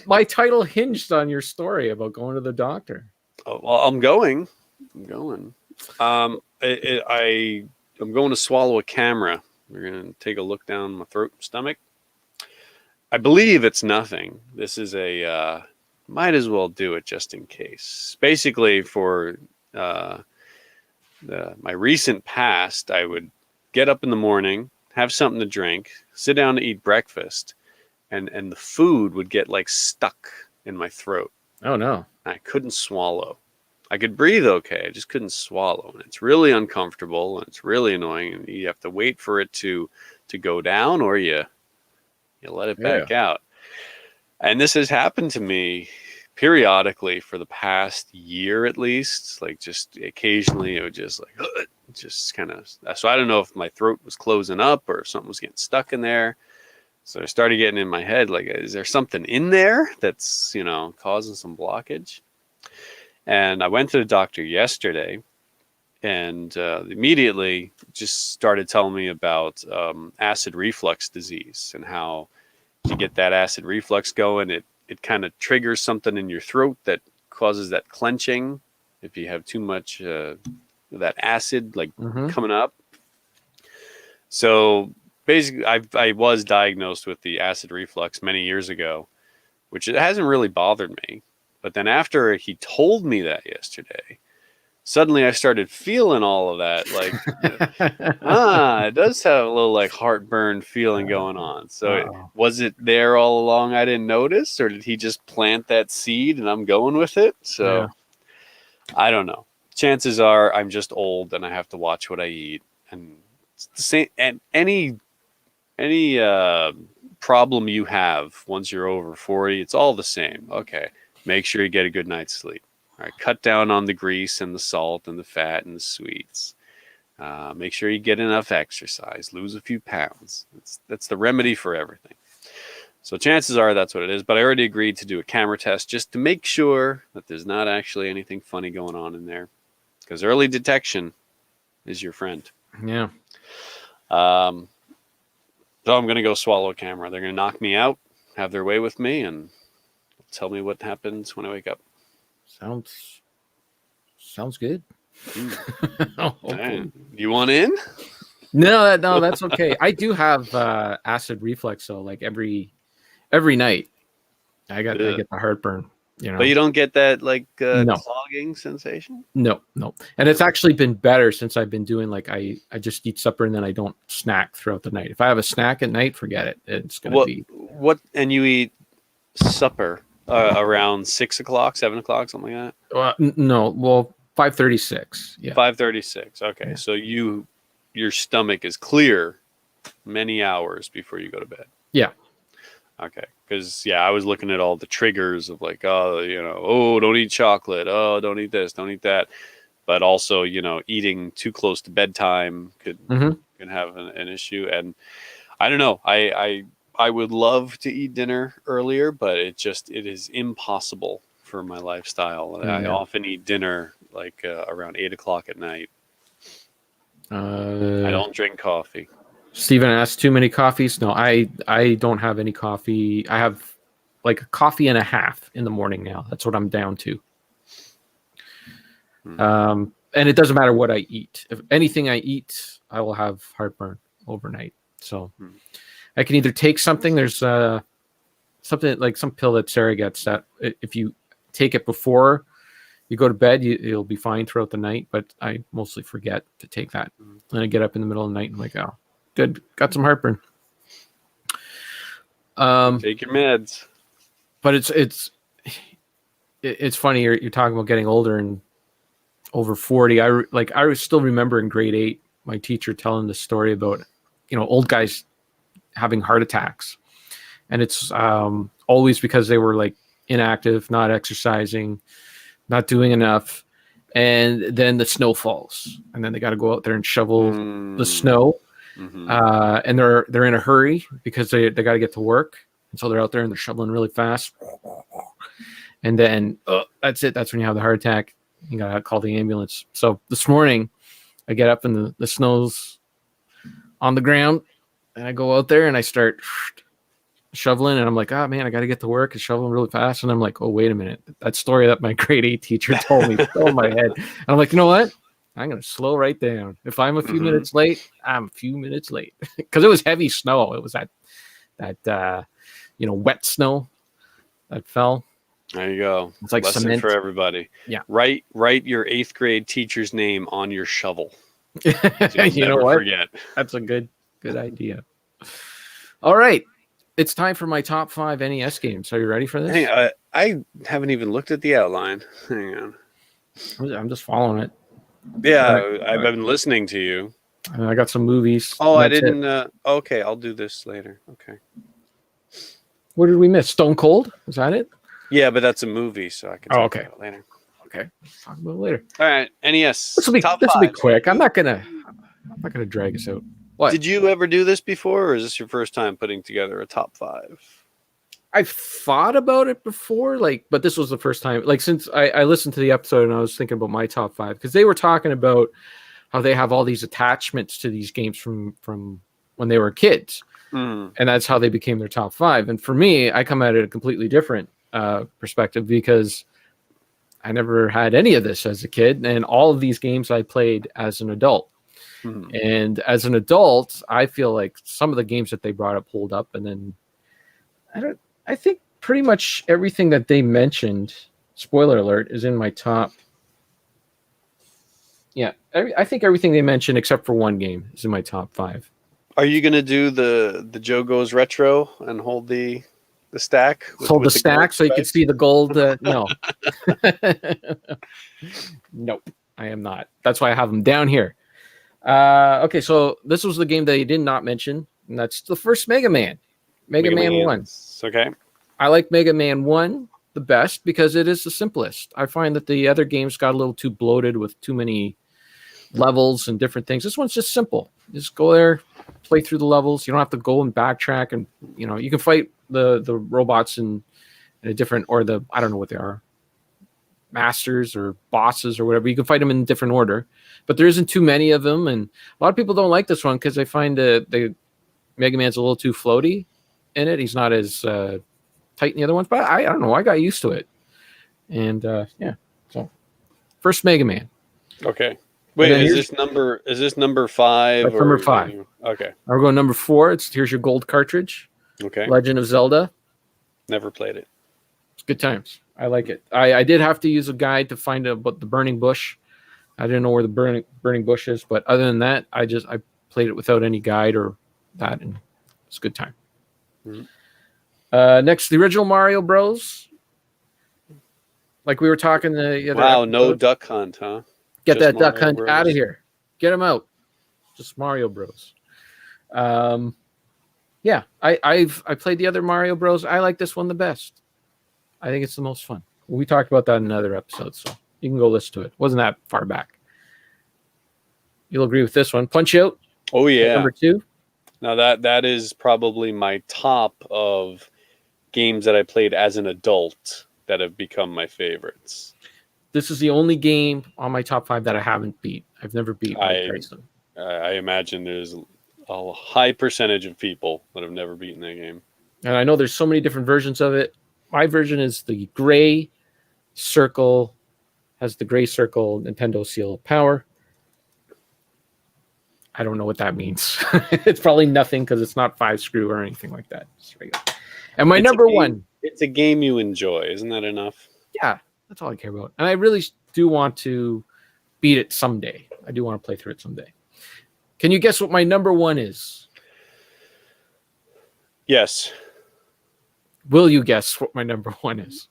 My title hinged on your story about going to the doctor. Oh, well, I'm going. I'm going to swallow a camera. We're going to take a look down my throat and stomach. I believe it's nothing. This is might as well do it just in case. Basically, for my recent past, I would get up in the morning, have something to drink, sit down to eat breakfast, and the food would get like stuck in my throat. Oh no. I couldn't swallow. I could breathe okay, I just couldn't swallow. And it's really uncomfortable and it's really annoying, and you have to wait for it to go down, or you let it back out. And this has happened to me periodically for the past year at least. Like just occasionally it would just like just kind of, so I don't know if my throat was closing up or if something was getting stuck in there. So I started getting in my head, like, is there something in there that's, causing some blockage? And I went to the doctor yesterday, and immediately just started telling me about acid reflux disease, and how to get that acid reflux going, it kind of triggers something in your throat that causes that clenching if you have too much that acid coming up. So basically, I was diagnosed with the acid reflux many years ago, which it hasn't really bothered me. But then after he told me that yesterday, suddenly I started feeling all of that. Like, it does have a little like heartburn feeling going on. So was it there all along? I didn't notice, or did he just plant that seed and I'm going with it? So I don't know. Chances are I'm just old and I have to watch what I eat. And it's the same. And any problem you have once you're over 40, it's all the same. Okay. Make sure you get a good night's sleep. All right, cut down on the grease and the salt and the fat and the sweets. Make sure you get enough exercise. Lose a few pounds. That's the remedy for everything. So chances are that's what it is. But I already agreed to do a camera test just to make sure that there's not actually anything funny going on in there. Because early detection is your friend. Yeah. So I'm going to go swallow a camera. They're going to knock me out, have their way with me, and tell me what happens when I wake up. Sounds good. Okay. You want in? No, that's okay. I do have acid reflux, so like every night, I get the heartburn. But you don't get that like No. clogging sensation? No, and it's actually been better since I've been doing like I just eat supper and then I don't snack throughout the night. If I have a snack at night, forget it. It's gonna be what. And you eat supper around 6 o'clock, 7 o'clock, something like that? No, well, 5:36. Yeah, 5:36. Okay, Yeah. so your stomach is clear many hours before you go to bed. Yeah. Okay, because I was looking at all the triggers of like, don't eat chocolate, don't eat this, don't eat that, but also eating too close to bedtime could have an issue. And I don't know, I would love to eat dinner earlier, but it is impossible for my lifestyle. I often eat dinner like around 8 o'clock at night. I don't drink coffee. Steven asked, too many coffees? No, I don't have any coffee. I have like a coffee and a half in the morning now. That's what I'm down to. And it doesn't matter what I eat. If anything I eat, I will have heartburn overnight. So I can either take something. There's something like some pill that Sarah gets that if you take it before you go to bed, you'll be fine throughout the night. But I mostly forget to take that. And I get up in the middle of the night and I'm like, oh, good, got some heartburn. Take your meds. But it's it's funny you're talking about getting older and over 40. I still remember in grade 8 my teacher telling the story about old guys having heart attacks, and it's always because they were like inactive, not exercising, not doing enough, and then the snow falls, and then they got to go out there and shovel the snow, and they're in a hurry because they got to get to work, and so they're out there and they're shoveling really fast, and then that's it. That's when you have the heart attack. You gotta call the ambulance. So this morning, I get up and the snow's on the ground, and I go out there and I start shoveling, and I'm like, oh man, I got to get to work and shoveling really fast. And I'm like, oh wait a minute, that story that my grade 8 teacher told me fell in my head. And I'm like, you know what? I'm gonna slow right down. If I'm a few minutes late, I'm a few minutes late because it was heavy snow. It was that wet snow that fell. There you go. It's like lesson cement for everybody. Yeah. Write your 8th grade teacher's name on your shovel. You know what? Forget. That's a good idea. All right. It's time for my top 5 NES games. Are you ready for this? Hey, I haven't even looked at the outline. Hang on. I'm just following it. Yeah, Right. I've been listening to you. I got some movies. Oh, I That's didn't. it. Okay, I'll do this later. Okay. What did we miss? Stone Cold? Was that it? Yeah, but that's a movie, so I can talk about it later. Okay. Let's talk about it later. All right, NES. This will be top be 5. quick. I'm not gonna drag us out. What? Did you ever do this before, or is this your first time putting together a top 5? I've thought about it before, but this was the first time. Since I listened to the episode and I was thinking about my top 5 because they were talking about how they have all these attachments to these games from when they were kids, and that's how they became their top 5. And for me, I come at it a completely different perspective because I never had any of this as a kid, and all of these games I played as an adult. And as an adult, I feel like some of the games that they brought up hold up, and then I think pretty much everything that they mentioned, spoiler alert, is in my top. Yeah, I think everything they mentioned except for one game is in my top 5. Are you gonna do the Joe Goes Retro and hold the stack? Hold the stack so you can see the gold. No, nope, I am not. That's why I have them down here. Okay, so this was the game that you did not mention, and that's the first Mega Man. Mega Man 1. Okay. I like Mega Man 1 the best because it is the simplest. I find that the other games got a little too bloated with too many levels and different things. This one's just simple. Just go there, play through the levels. You don't have to go and backtrack, and you can fight the robots in a different, or I don't know what they are, masters or bosses or whatever. You can fight them in different order, but there isn't too many of them, and a lot of people don't like this one because they find the Mega Man's a little too floaty in it. He's not as tight in the other ones, but I don't know. I got used to it, and yeah. So first Mega Man. Okay. Wait, is this number 5? That's number 5. Okay. I'll go number 4. Here's your gold cartridge. Okay. Legend of Zelda. Never played it. It's good times. I like it. I did have to use a guide to find out about the burning bush. I didn't know where the burning bush is, but other than that, I played it without any guide or that, and it's a good time. Next, the original Mario Bros. Like we were talking the other Wow, episode. no Duck Hunt, huh? Get Just that Duck Mario Hunt Bros. out of here. Get him out. Just Mario Bros. Yeah, I played the other Mario Bros. I like this one the best. I think it's the most fun. We talked about that in another episode, so you can go listen to it. Wasn't that far back. You'll agree with this one. Punch Out. Oh yeah. Number 2. Now that is probably my top of games that I played as an adult that have become my favorites. This is the only game on my top 5 that I haven't beat. I've never beat Mike Tyson. I imagine there's a high percentage of people that have never beaten that game. And I know there's so many different versions of it. My version is the gray circle, has the gray circle Nintendo seal of power. I don't know what that means. It's probably nothing because it's not 5-screw or anything like that. Just regular. And my number 1. It's a game you enjoy. Isn't that enough? Yeah, that's all I care about. And I really do want to beat it someday. I do want to play through it someday. Can you guess what my number 1 is? Yes. Will you guess what my number 1 is?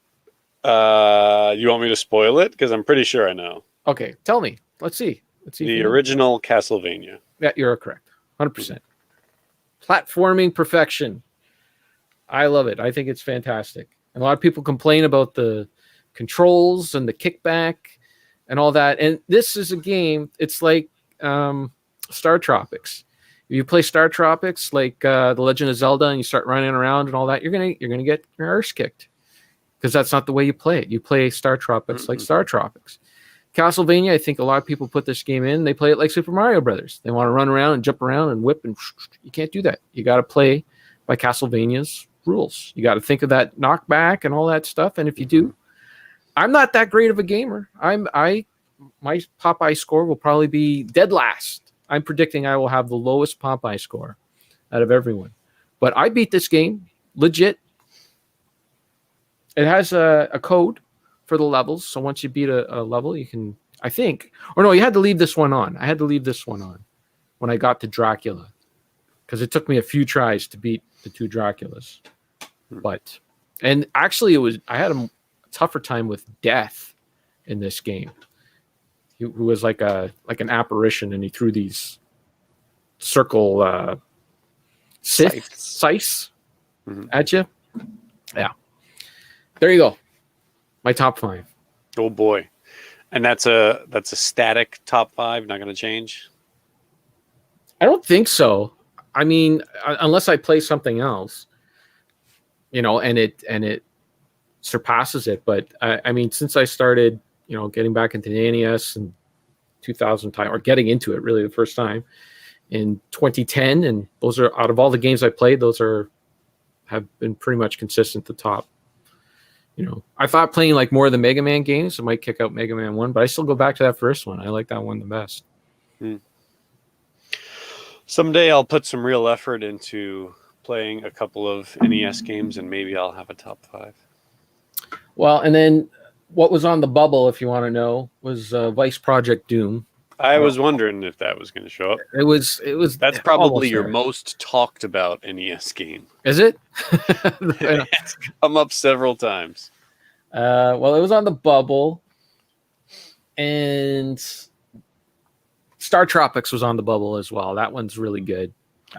You want me to spoil it? Because I'm pretty sure I know. Okay, tell me. Let's see. Let's see. If The you know. original Castlevania. Yeah, you're correct. 100%. Platforming perfection. I love it. I think it's fantastic. And a lot of people complain about the controls and the kickback and all that. And this is a game. It's like Star Tropics. If you play Star Tropics, like The Legend of Zelda, and you start running around and all that, you're gonna get your arse kicked because that's not the way you play it. You play Star Tropics like Star Tropics. Castlevania, I think a lot of people put this game in. They play it like Super Mario Brothers. They want to run around and jump around and whip, and you can't do that. You got to play by Castlevania's rules. You got to think of that knockback and all that stuff. And if you do, I'm not that great of a gamer. My Popeye score will probably be dead last. I'm predicting I will have the lowest Popeye score out of everyone. But I beat this game legit. It has a code for the levels. So once you beat a level, you can, I think, or no, you had to leave this one on. I had to leave this one on when I got to Dracula because it took me a few tries to beat the 2 Draculas. But, and actually I had a tougher time with Death in this game. Who was like an apparition, and he threw these circle scythes at you. Yeah. There you go. My top 5. Oh boy. And that's a static top 5, not going to change? I don't think so. I mean, unless I play something else, and it surpasses it. But I mean, since I started, getting back into the NES in 2000 time, or getting into it really the first time in 2010, and those are, out of all the games I played, those have been pretty much consistent to top. I thought playing like more of the Mega Man games, I might kick out Mega Man 1, but I still go back to that first one. I like that one the best. Someday I'll put some real effort into playing a couple of NES games, and maybe I'll have a top 5. Well, and then what was on the bubble, if you want to know, was Vice Project Doom. I was wondering if that was going to show up. It was. That's probably your most talked about NES game. Is it? It's come up several times. Well, it was on the bubble, and Star Tropics was on the bubble as well. That one's really good.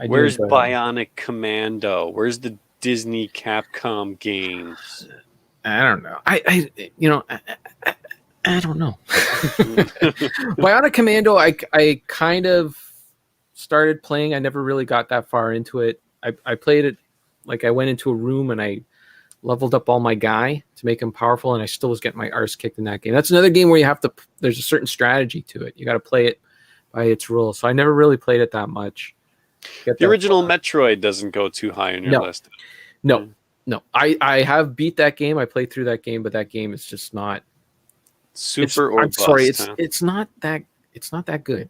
Where's Bionic Commando? Where's the Disney Capcom games? I don't know. I don't know. Bionic Commando, I kind of started playing. I never really got that far into it. I played it like I went into a room and I leveled up all my guy to make him powerful, and I still was getting my arse kicked in that game. That's another game where there's a certain strategy to it. You got to play it by its rules. So I never really played it that much. The original Metroid doesn't go too high on your list. No. I have beat that game. I played through that game, but that game is just not I'm sorry, it's not that good.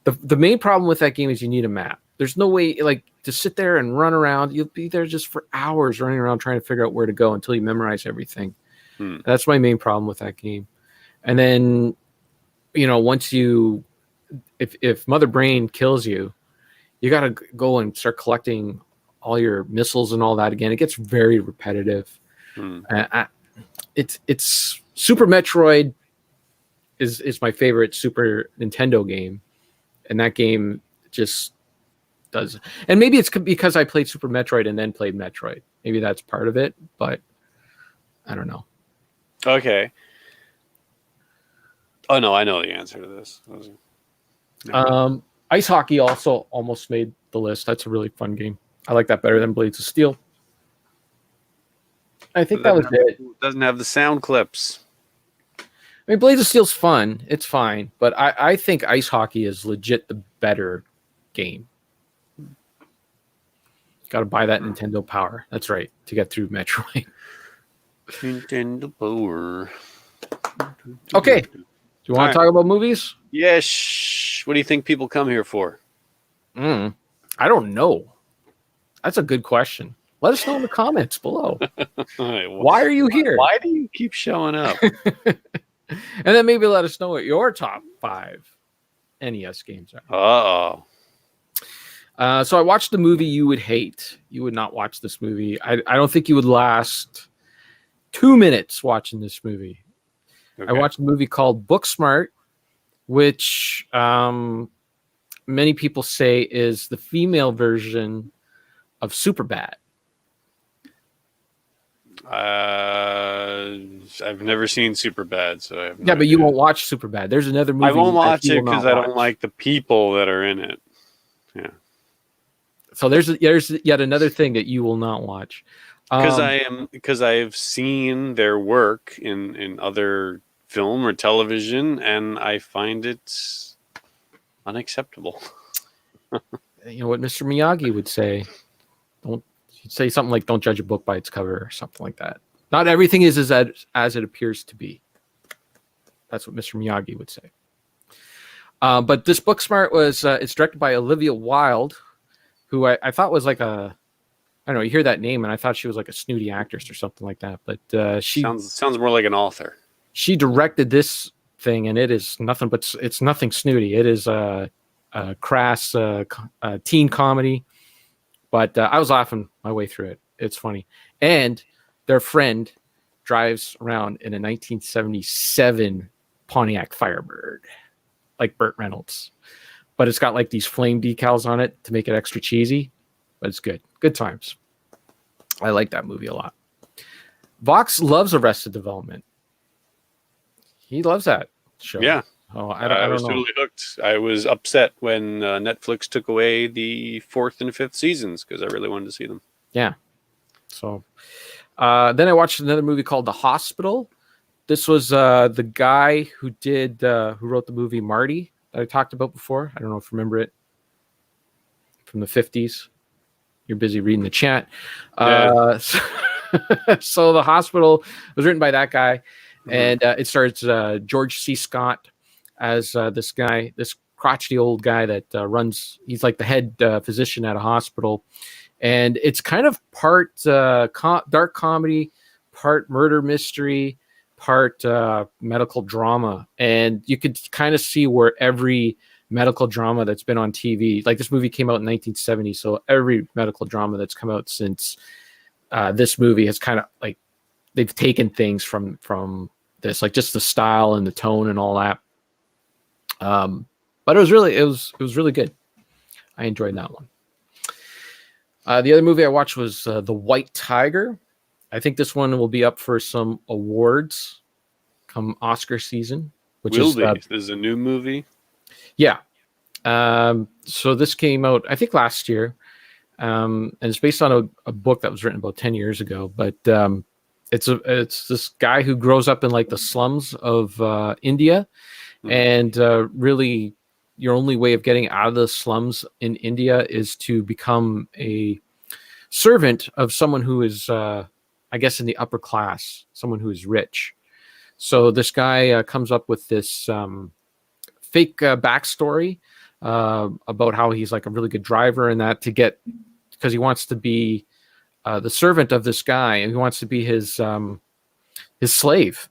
The main problem with that game is you need a map. There's no way like to sit there and run around. You'll be there just for hours running around trying to figure out where to go until you memorize everything. That's my main problem with that game. And then, once if Mother Brain kills you, you got to go and start collecting all your missiles and all that again. It gets very repetitive. It's Super Metroid is my favorite Super Nintendo game, and that game just does. And maybe it's because I played Super Metroid and then played Metroid. Maybe that's part of it, but I don't know. Okay. Oh no, I know the answer to this. Ice Hockey also almost made the list. That's a really fun game. I like that better than Blades of Steel. I think that was it. Doesn't have the sound clips. I mean, Blades of Steel's fun. It's fine. But I think Ice Hockey is legit the better game. Got to buy that Nintendo Power. That's right. To get through Metroid. Nintendo Power. Okay. Do you want to talk about movies? Yes. What do you think people come here for? I don't know. That's a good question. Let us know in the comments below. Why are you here? Why do you keep showing up? And then maybe let us know what your top 5 NES games are. So I watched the movie you would hate. You would not watch this movie. I don't think you would last 2 minutes watching this movie. Okay. I watched a movie called Booksmart, which many people say is the female version of Superbad. I've never seen Superbad, so I have no Yeah, but idea. you won't watch Superbad. There's another movie I won't watch you it will not because I don't watch. like the people that are in it. Yeah. So there's yet another thing that you will not watch. Because I have seen their work in other film or television, and I find it unacceptable. You know what Mr. Miyagi would say? He'd say something like, "Don't judge a book by its cover," or something like that. Not everything is as it appears to be. That's what Mr. Miyagi would say. But this Booksmart was it's directed by Olivia Wilde, who I thought was like I don't know. You hear that name, and I thought she was like a snooty actress or something like that. But she sounds more like an author. She directed this thing, and it is nothing but it's nothing snooty. It is a crass teen comedy. But I was laughing my way through it. It's funny. And their friend drives around in a 1977 Pontiac Firebird, like Burt Reynolds. But it's got like these flame decals on it to make it extra cheesy. But it's good. Good times. I like that movie a lot. Vox loves Arrested Development. He loves that show. Yeah. Oh, I was don't know. totally hooked. I was upset when Netflix took away the 4th and 5th seasons because I really wanted to see them. Yeah. So then I watched another movie called The Hospital. This was the guy who wrote the movie Marty that I talked about before. I don't know if you remember it from the 50s. You're busy reading the chat. Yeah. So The Hospital was written by that guy. And it stars George C. Scott as this crotchety old guy that he's like the head physician at a hospital. And it's kind of part dark comedy, part murder mystery, part medical drama. And you could kind of see where every medical drama that's been on TV, like this movie came out in 1970. So every medical drama that's come out since this movie has kind of like, they've taken things from this, like just the style and the tone and all that. But it was really good. I enjoyed that one. The other movie I watched was The White Tiger. I think this one will be up for some awards come Oscar season. This is a new movie. Yeah. So this came out, I think, last year. And it's based on a book that was written about 10 years ago. But it's this guy who grows up in like the slums of India. And really, your only way of getting out of the slums in India is to become a servant of someone who is, I guess, in the upper class, someone who is rich. So this guy comes up with this fake backstory about how he's like a really good driver and that because he wants to be the servant of this guy, and he wants to be his slave,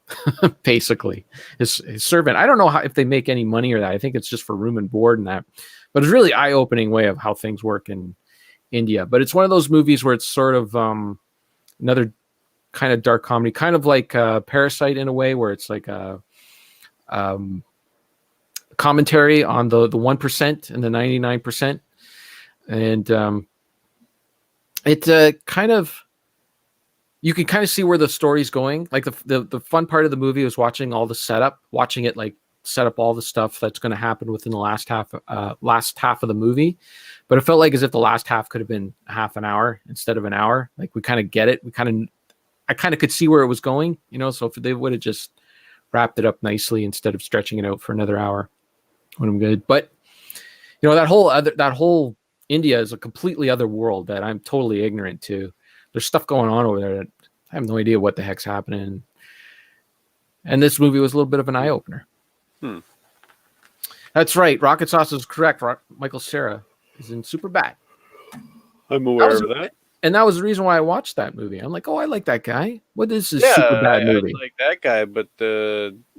basically, his servant. I don't know if they make any money or that. I think it's just for room and board and that. But it's a really eye-opening way of how things work in India. But it's one of those movies where it's sort of another kind of dark comedy, kind of like Parasite in a way, where it's like a commentary on the 1% and the 99%. And it kind of, you can kind of see where the story's going. Like the fun part of the movie was watching all the setup, watching it like set up all the stuff that's going to happen within the last half of the movie. But it felt like as if the last half could have been half an hour instead of an hour. Like we kind of get it. I kind of could see where it was going, so if they would have just wrapped it up nicely instead of stretching it out for another hour, would have been good. But that whole India is a completely other world that I'm totally ignorant to. There's stuff going on over there that I have no idea what the heck's happening. And this movie was a little bit of an eye-opener. That's right. Rocket Sauce is correct. Michael Cera is in Superbad. I'm aware of that. And that was the reason why I watched that movie. I'm like, oh, I like that guy. What is this Superbad movie? I like that guy, but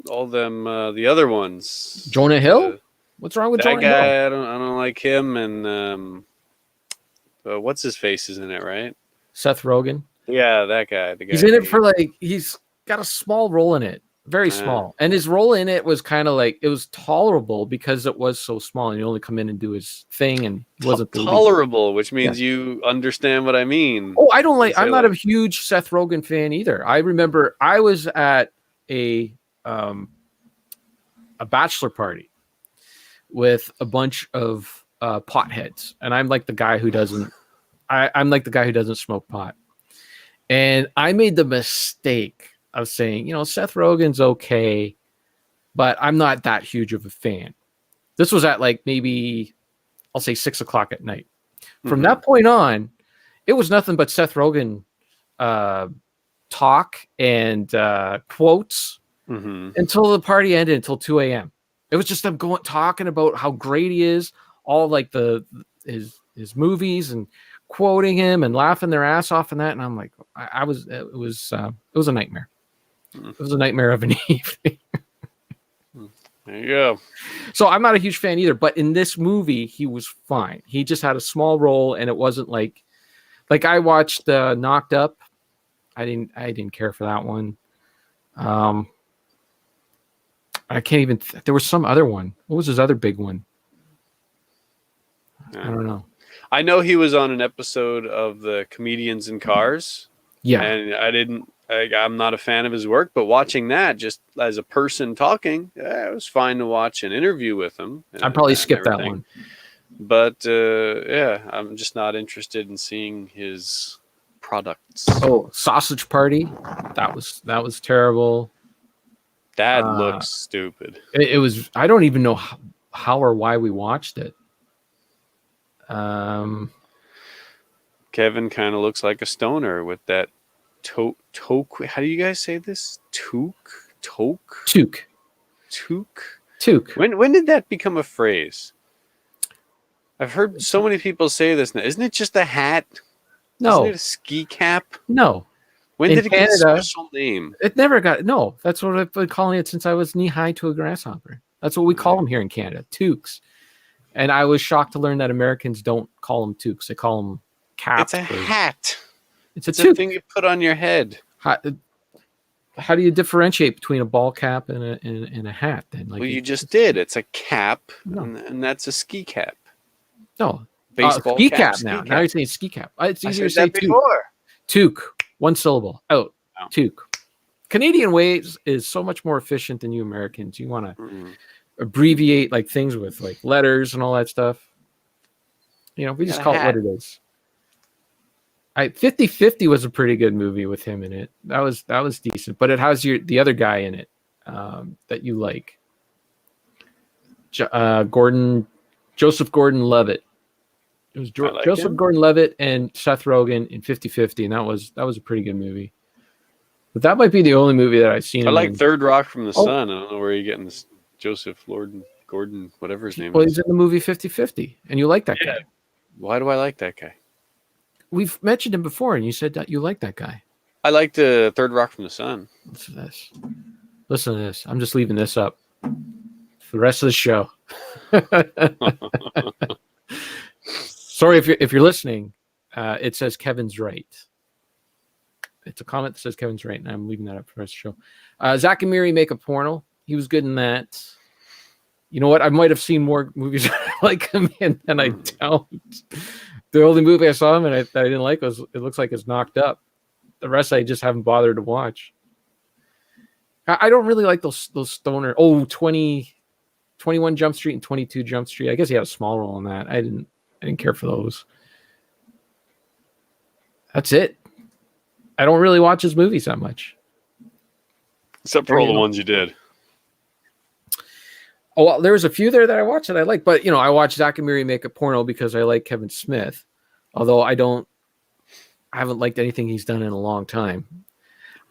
all them the other ones. Jonah Hill? What's wrong with Jonah Hill? That guy, I don't like him. And what's his face is in it, right? Seth Rogen. Yeah, that guy. The guy. He's in it for like he's got a small role in it, very Yeah. small, and his role in it was kind of like it was tolerable because it was so small, and he only come in and do his thing, and he wasn't the lead. Tolerable, which means you understand what I mean. Oh, I don't like. I'm not a huge Seth Rogen fan either. I remember I was at a bachelor party with a bunch of potheads, and I'm like the guy who doesn't. I'm like the guy who doesn't smoke pot, and I made the mistake of saying, Seth Rogen's okay, but I'm not that huge of a fan. This was at like maybe I'll say 6:00 at night. From that point on, it was nothing but Seth Rogen talk and quotes until the party ended, until 2 a.m. It was just them talking about how great he is, all like his movies, and quoting him and laughing their ass off and that. And I'm like, it was a nightmare. It was a nightmare of an evening. There you go. So I'm not a huge fan either, but in this movie, he was fine. He just had a small role, and it wasn't like I watched Knocked Up. I didn't care for that one. I can't even. There was some other one. What was his other big one? I don't know. I know he was on an episode of the Comedians in Cars. Yeah, and I'm not a fan of his work, but watching that just as a person talking, it was fine to watch an interview with him. I'd probably skip that one. But I'm just not interested in seeing his products. Oh, Sausage Party, that was terrible. That looks stupid. It was. I don't even know how or why we watched it. Kevin kind of looks like a stoner with that toque. How do you guys say this? Toque. When did that become a phrase? I've heard so many people say this now. Isn't it just a hat? No. Isn't it a ski cap? No. When did it get a special name? It never got. No, that's what I've been calling it since I was knee high to a grasshopper. That's what we call them here in Canada, toques. And I was shocked to learn that Americans don't call them toques. They call them caps. It's a hat. It's a thing you put on your head. How do you differentiate between a ball cap and a hat then? Well, you just did. It's a cap, and that's a ski cap. No. Baseball ski cap now. Cap. Now you're saying ski cap. It's easier to say say before. toque. One syllable. Out. Oh. Toque. Canadian ways is so much more efficient than you Americans. You want to abbreviate like things with like letters and all that stuff. We just call it what it is. 50-50 was a pretty good movie with him in it. That was decent, but it has the other guy in it that you like. Joseph Gordon-Levitt. It was Joseph Gordon-Levitt and Seth Rogen in 50-50, and that was a pretty good movie. But that might be the only movie that I've seen. I like Third Rock from the Sun. I don't know where you're getting this Joseph Gordon, whatever his name is. Well, he's in the movie 50-50, and you like that guy. Why do I like that guy? We've mentioned him before, and you said that you like that guy. I liked Third Rock from the Sun. Listen to this. I'm just leaving this up for the rest of the show. Sorry if you're listening. It says Kevin's right. It's a comment that says Kevin's right, and I'm leaving that up for the rest of the show. Zach and Miri make a porno. He was good in that. You know what? I might have seen more movies like him in than I don't. The only movie I saw him and that I didn't like was it looks like it's Knocked Up. The rest I just haven't bothered to watch. I don't really like those stoner. 21 Jump Street and 22 Jump Street. I guess he had a small role in that. I didn't care for those. That's it. I don't really watch his movies that much. Except for all the ones you did. Oh, well, there was a few there that I watched that I like, but I watched Zach and Miri make a porno because I like Kevin Smith. Although I haven't liked anything he's done in a long time.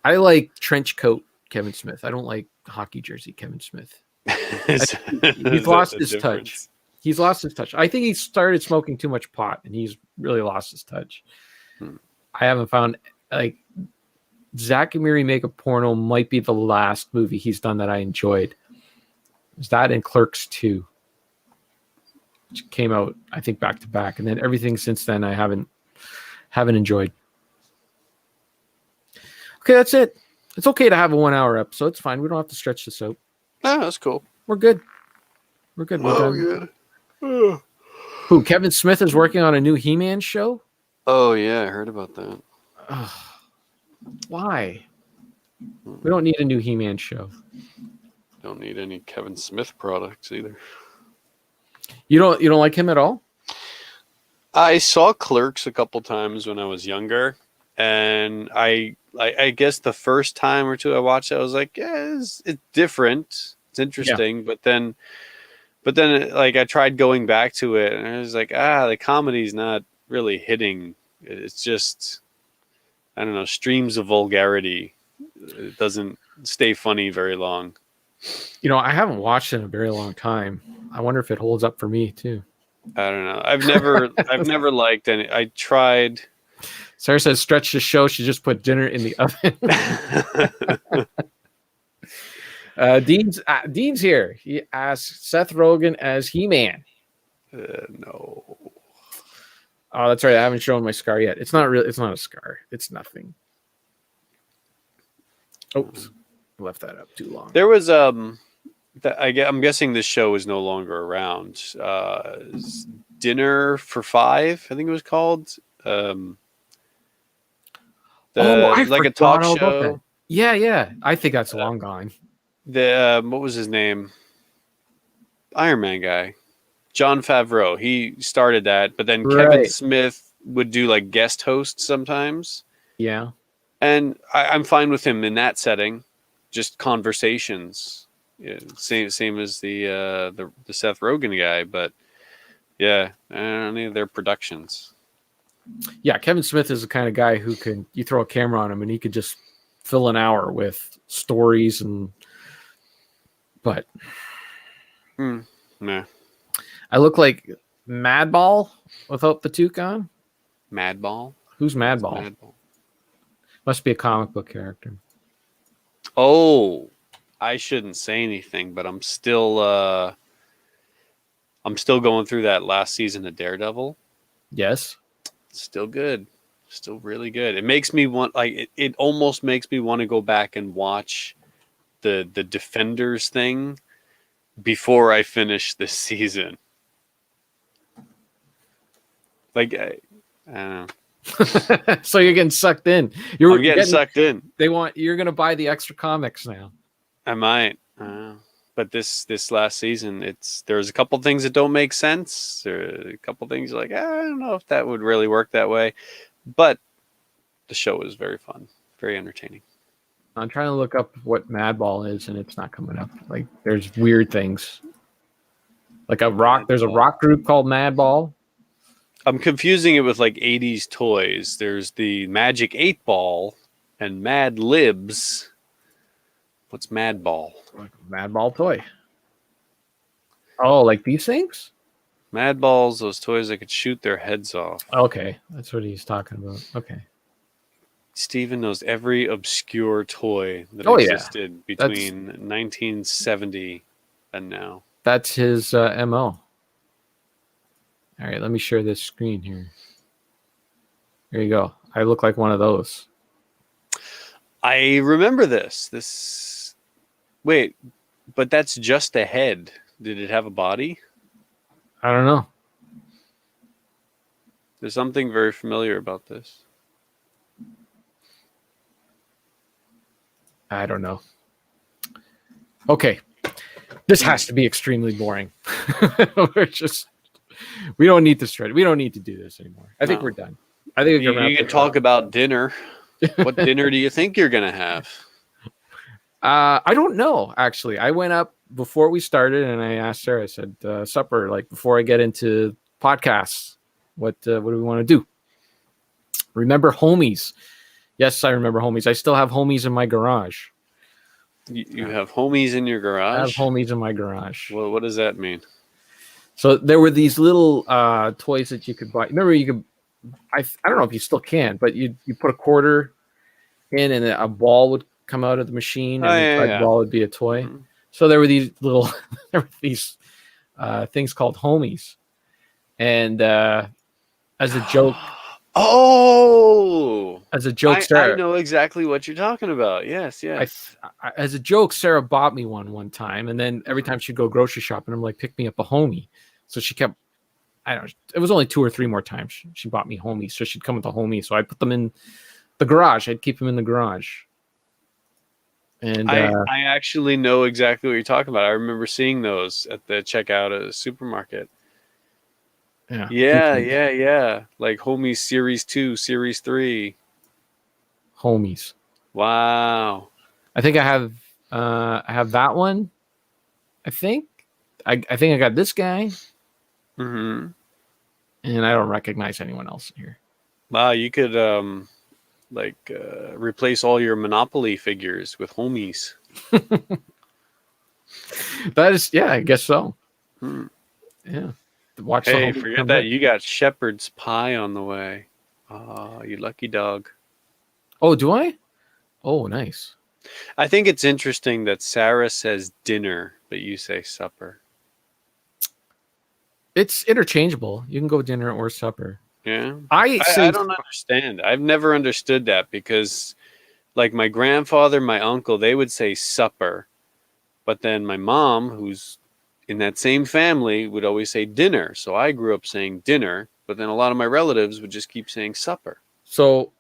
I like trench coat Kevin Smith. I don't like hockey jersey Kevin Smith. He's lost his touch. He's lost his touch. I think he started smoking too much pot, and he's really lost his touch. I haven't found Zach and Miri make a porno might be the last movie he's done that I enjoyed. It was that and Clerks 2, which came out I think back to back, and then everything since then I haven't enjoyed. Okay, that's it. It's okay to have a 1 hour episode. It's fine. We don't have to stretch this out. Oh, that's cool. We're good. We're good. We're done. Yeah. Who? Kevin Smith is working on a new He-Man show? Oh, yeah. I heard about that. Why? We don't need a new He-Man show. Don't need any Kevin Smith products either. You don't like him at all? I saw Clerks a couple times when I was younger, and I guess the first time or two I watched it, I was like, yeah, it's different. It's interesting, but then like I tried going back to it, and I was like, the comedy's not really hitting. It's just, I don't know, streams of vulgarity. It doesn't stay funny very long. I haven't watched it in a very long time. I wonder if it holds up for me too. I don't know. I've never liked any. I tried. Sarah says, stretch the show. She just put dinner in the oven. Dean's here. He asks Seth Rogen as He-Man. No. Oh, that's right. I haven't shown my scar yet. It's not a scar. It's nothing. Oops. I left that up too long. There was I'm guessing this show is no longer around. Dinner for Five, I think it was called. I like a talk show. Yeah. I think that's long gone. What was his name? Iron Man guy, Jon Favreau. He started that, but then Kevin Smith would do like guest hosts sometimes. Yeah, and I'm fine with him in that setting, just conversations. Yeah, same as the Seth Rogen guy, but yeah, I don't need their productions. Yeah, Kevin Smith is the kind of guy who you throw a camera on him and he could just fill an hour with stories but Nah. I look like Madball without the toque on. Madball? Who's Madball? Must be a comic book character. Oh, I shouldn't say anything, but I'm still going through that last season of Daredevil. Yes. Still good. Still really good. It makes me want, like, it almost makes me want to go back and watch the Defenders thing before I finish this season. Like, I don't know. So you're getting sucked in. I'm getting sucked in. You're going to buy the extra comics now. I might. But this last season, there's a couple things that don't make sense. There are a couple things like, I don't know if that would really work that way. But the show is very fun, very entertaining. I'm trying to look up what Madball is, and it's not coming up. Like, there's weird things. Like there's a rock group called Madball. I'm confusing it with like 80s toys. There's the Magic 8 Ball and Mad Libs. What's Madball? Like a Madball toy. Oh, like these things? Madballs, those toys that could shoot their heads off. Okay, that's what he's talking about. Okay. Steven knows every obscure toy that existed between 1970 and now. That's his MO. All right, let me share this screen here. There you go. I look like one of those. I remember this. Wait, but that's just a head. Did it have a body? I don't know. There's something very familiar about this. I don't know. Okay. This has to be extremely boring. We don't need to stretch. We don't need to do this anymore. I think we're done. I think you can talk about dinner. What dinner do you think you're going to have? I don't know, actually. I went up before we started and I asked her, I said, supper, like before I get into podcasts, what do we want to do? Remember Homies? Yes, I remember Homies. I still have Homies in my garage. You have Homies in your garage? I have Homies in my garage. Well, what does that mean? So there were these little toys that you could buy. Remember, you could, I don't know if you still can, but you put a quarter in and a ball would come out of the machine and the ball would be a toy. Mm-hmm. So there were these things called Homies. And as a joke, Oh, As a joke, I Sarah, know exactly what you're talking about. Yes, yes. as a joke, Sarah bought me one time, and then every Mhm. time she'd go grocery shopping, I'm like, pick me up a homie. So she kept. I don't know. It was only 2 or 3 more times she bought me homies, so she'd come with a homie. So I put them in the garage. I'd keep them in the garage, and I actually know exactly what you're talking about. I remember seeing those at the checkout at a supermarket. yeah, Yeah, yeah, yeah. Like Homies Series 2, Series 3. homies. Wow. I think I have that one. I think I think I got this guy, Hmm. and I don't recognize anyone else here. Wow, you could replace all your Monopoly figures with Homies. That is, yeah, I guess so. Hmm. Yeah, watch the Hey, homie forget come that. hit. You got shepherd's pie on the way. Oh, you lucky dog. Oh, do I? Oh, nice. I think it's interesting that Sarah says dinner, but you say supper. It's interchangeable. You can go dinner or supper. Yeah. I I say don't understand. I've never understood that because, like, my grandfather, my uncle, they would say supper. But then my mom, who's in that same family, would always say dinner. So I grew up saying dinner, but then a lot of my relatives would just keep saying supper. so.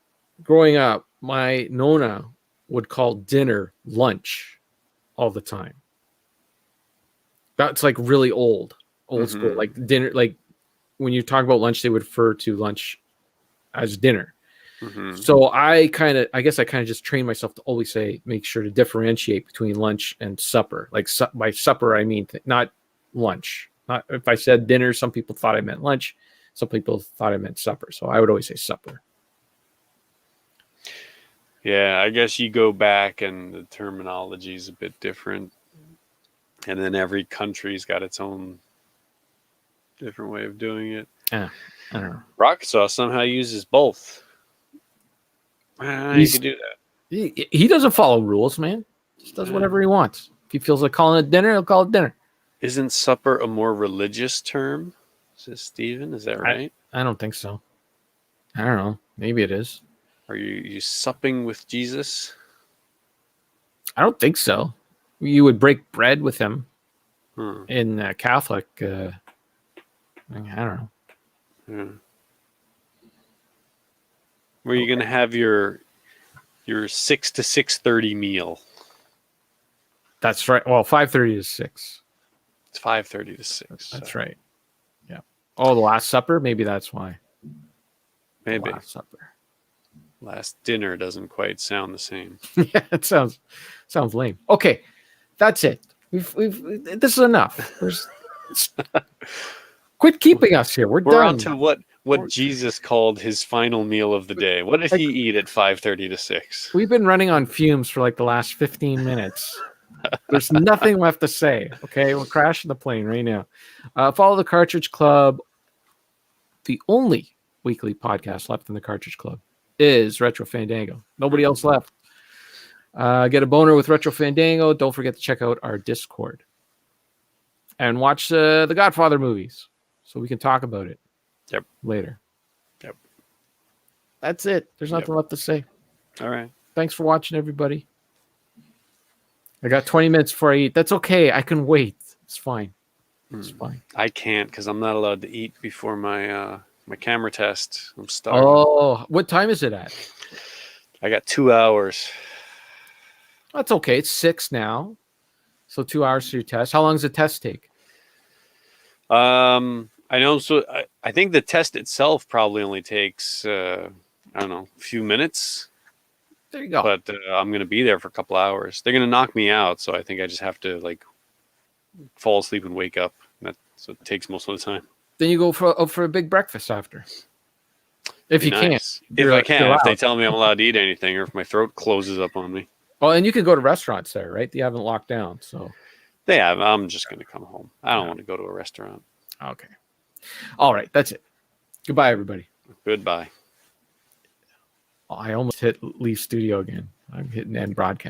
Growing up, my nona would call dinner lunch all the time. That's like really old school. Hmm. Like dinner, like when you talk about lunch, they would refer to lunch as dinner. Hmm. So I guess I kind of just trained myself to always say, make sure to differentiate between lunch and supper. Like by supper, I mean not lunch. Not if I said dinner, some people thought I meant lunch. Some people thought I meant supper. So I would always say supper. Yeah, I guess you go back and the terminology is a bit different. And then every country's got its own different way of doing it. Yeah, I don't know. Arkansas somehow uses both. You He's could do that. he doesn't follow rules, man. Just does Yeah. whatever he wants. If he feels like calling it dinner, he'll call it dinner. Isn't supper a more religious term? Says Stephen. Is that I right? I don't think so. I don't know. Maybe it is. Are you supping with Jesus? I don't think so. You would break bread with him Hmm. in Catholic. I don't know. Yeah. Where are you gonna have your 6 to 6:30 meal? That's right. Well, 5:30 to 6. It's 5:30 to 6. That's So right. Yeah. Oh, the Last Supper. Maybe that's why. The maybe Last Supper. last dinner doesn't quite sound the same. Yeah, it sounds lame. Okay, that's it. This is enough. Quit keeping us here. We're We're on done. to what Jesus called his final meal of the day. What did Like, he eat at 5:30 to 6? we've been running on fumes for like the last 15 minutes. There's nothing left to say. Okay, we're crashing the plane right now. Follow the Cartridge Club. The only weekly podcast left in the Cartridge Club is Retro Fandango. Nobody else left. Get a boner with Retro Fandango. Don't forget to check out our Discord and watch the Godfather movies so we can talk about it. Yep. Later. Yep. That's it. There's nothing left to say. All right. Thanks for watching, everybody. I got 20 minutes before I eat. That's okay. I can wait. It's fine. It's fine. I can't because I'm not allowed to eat before my camera test. I'm starving. Oh, what time is it at? I got 2 hours. That's okay. It's 6 now. So 2 hours for your test. How long does the test take? I know. So I think the test itself probably only takes I don't know, a few minutes. There you go. But I'm gonna be there for a couple hours. They're gonna knock me out, so I think I just have to like fall asleep and wake up. That's what it takes most of the time. Then you go for a big breakfast after. If you Nice. can't. If I can, if they allowed. tell me I'm allowed to eat anything, or if my throat closes up on me. Oh, and you can go to restaurants there, right? You haven't locked down. So Yeah, I'm just gonna come home. I don't want to go to a restaurant. okay. All right, that's it. Goodbye, everybody. Goodbye. I almost hit leave studio again. I'm hitting end broadcast.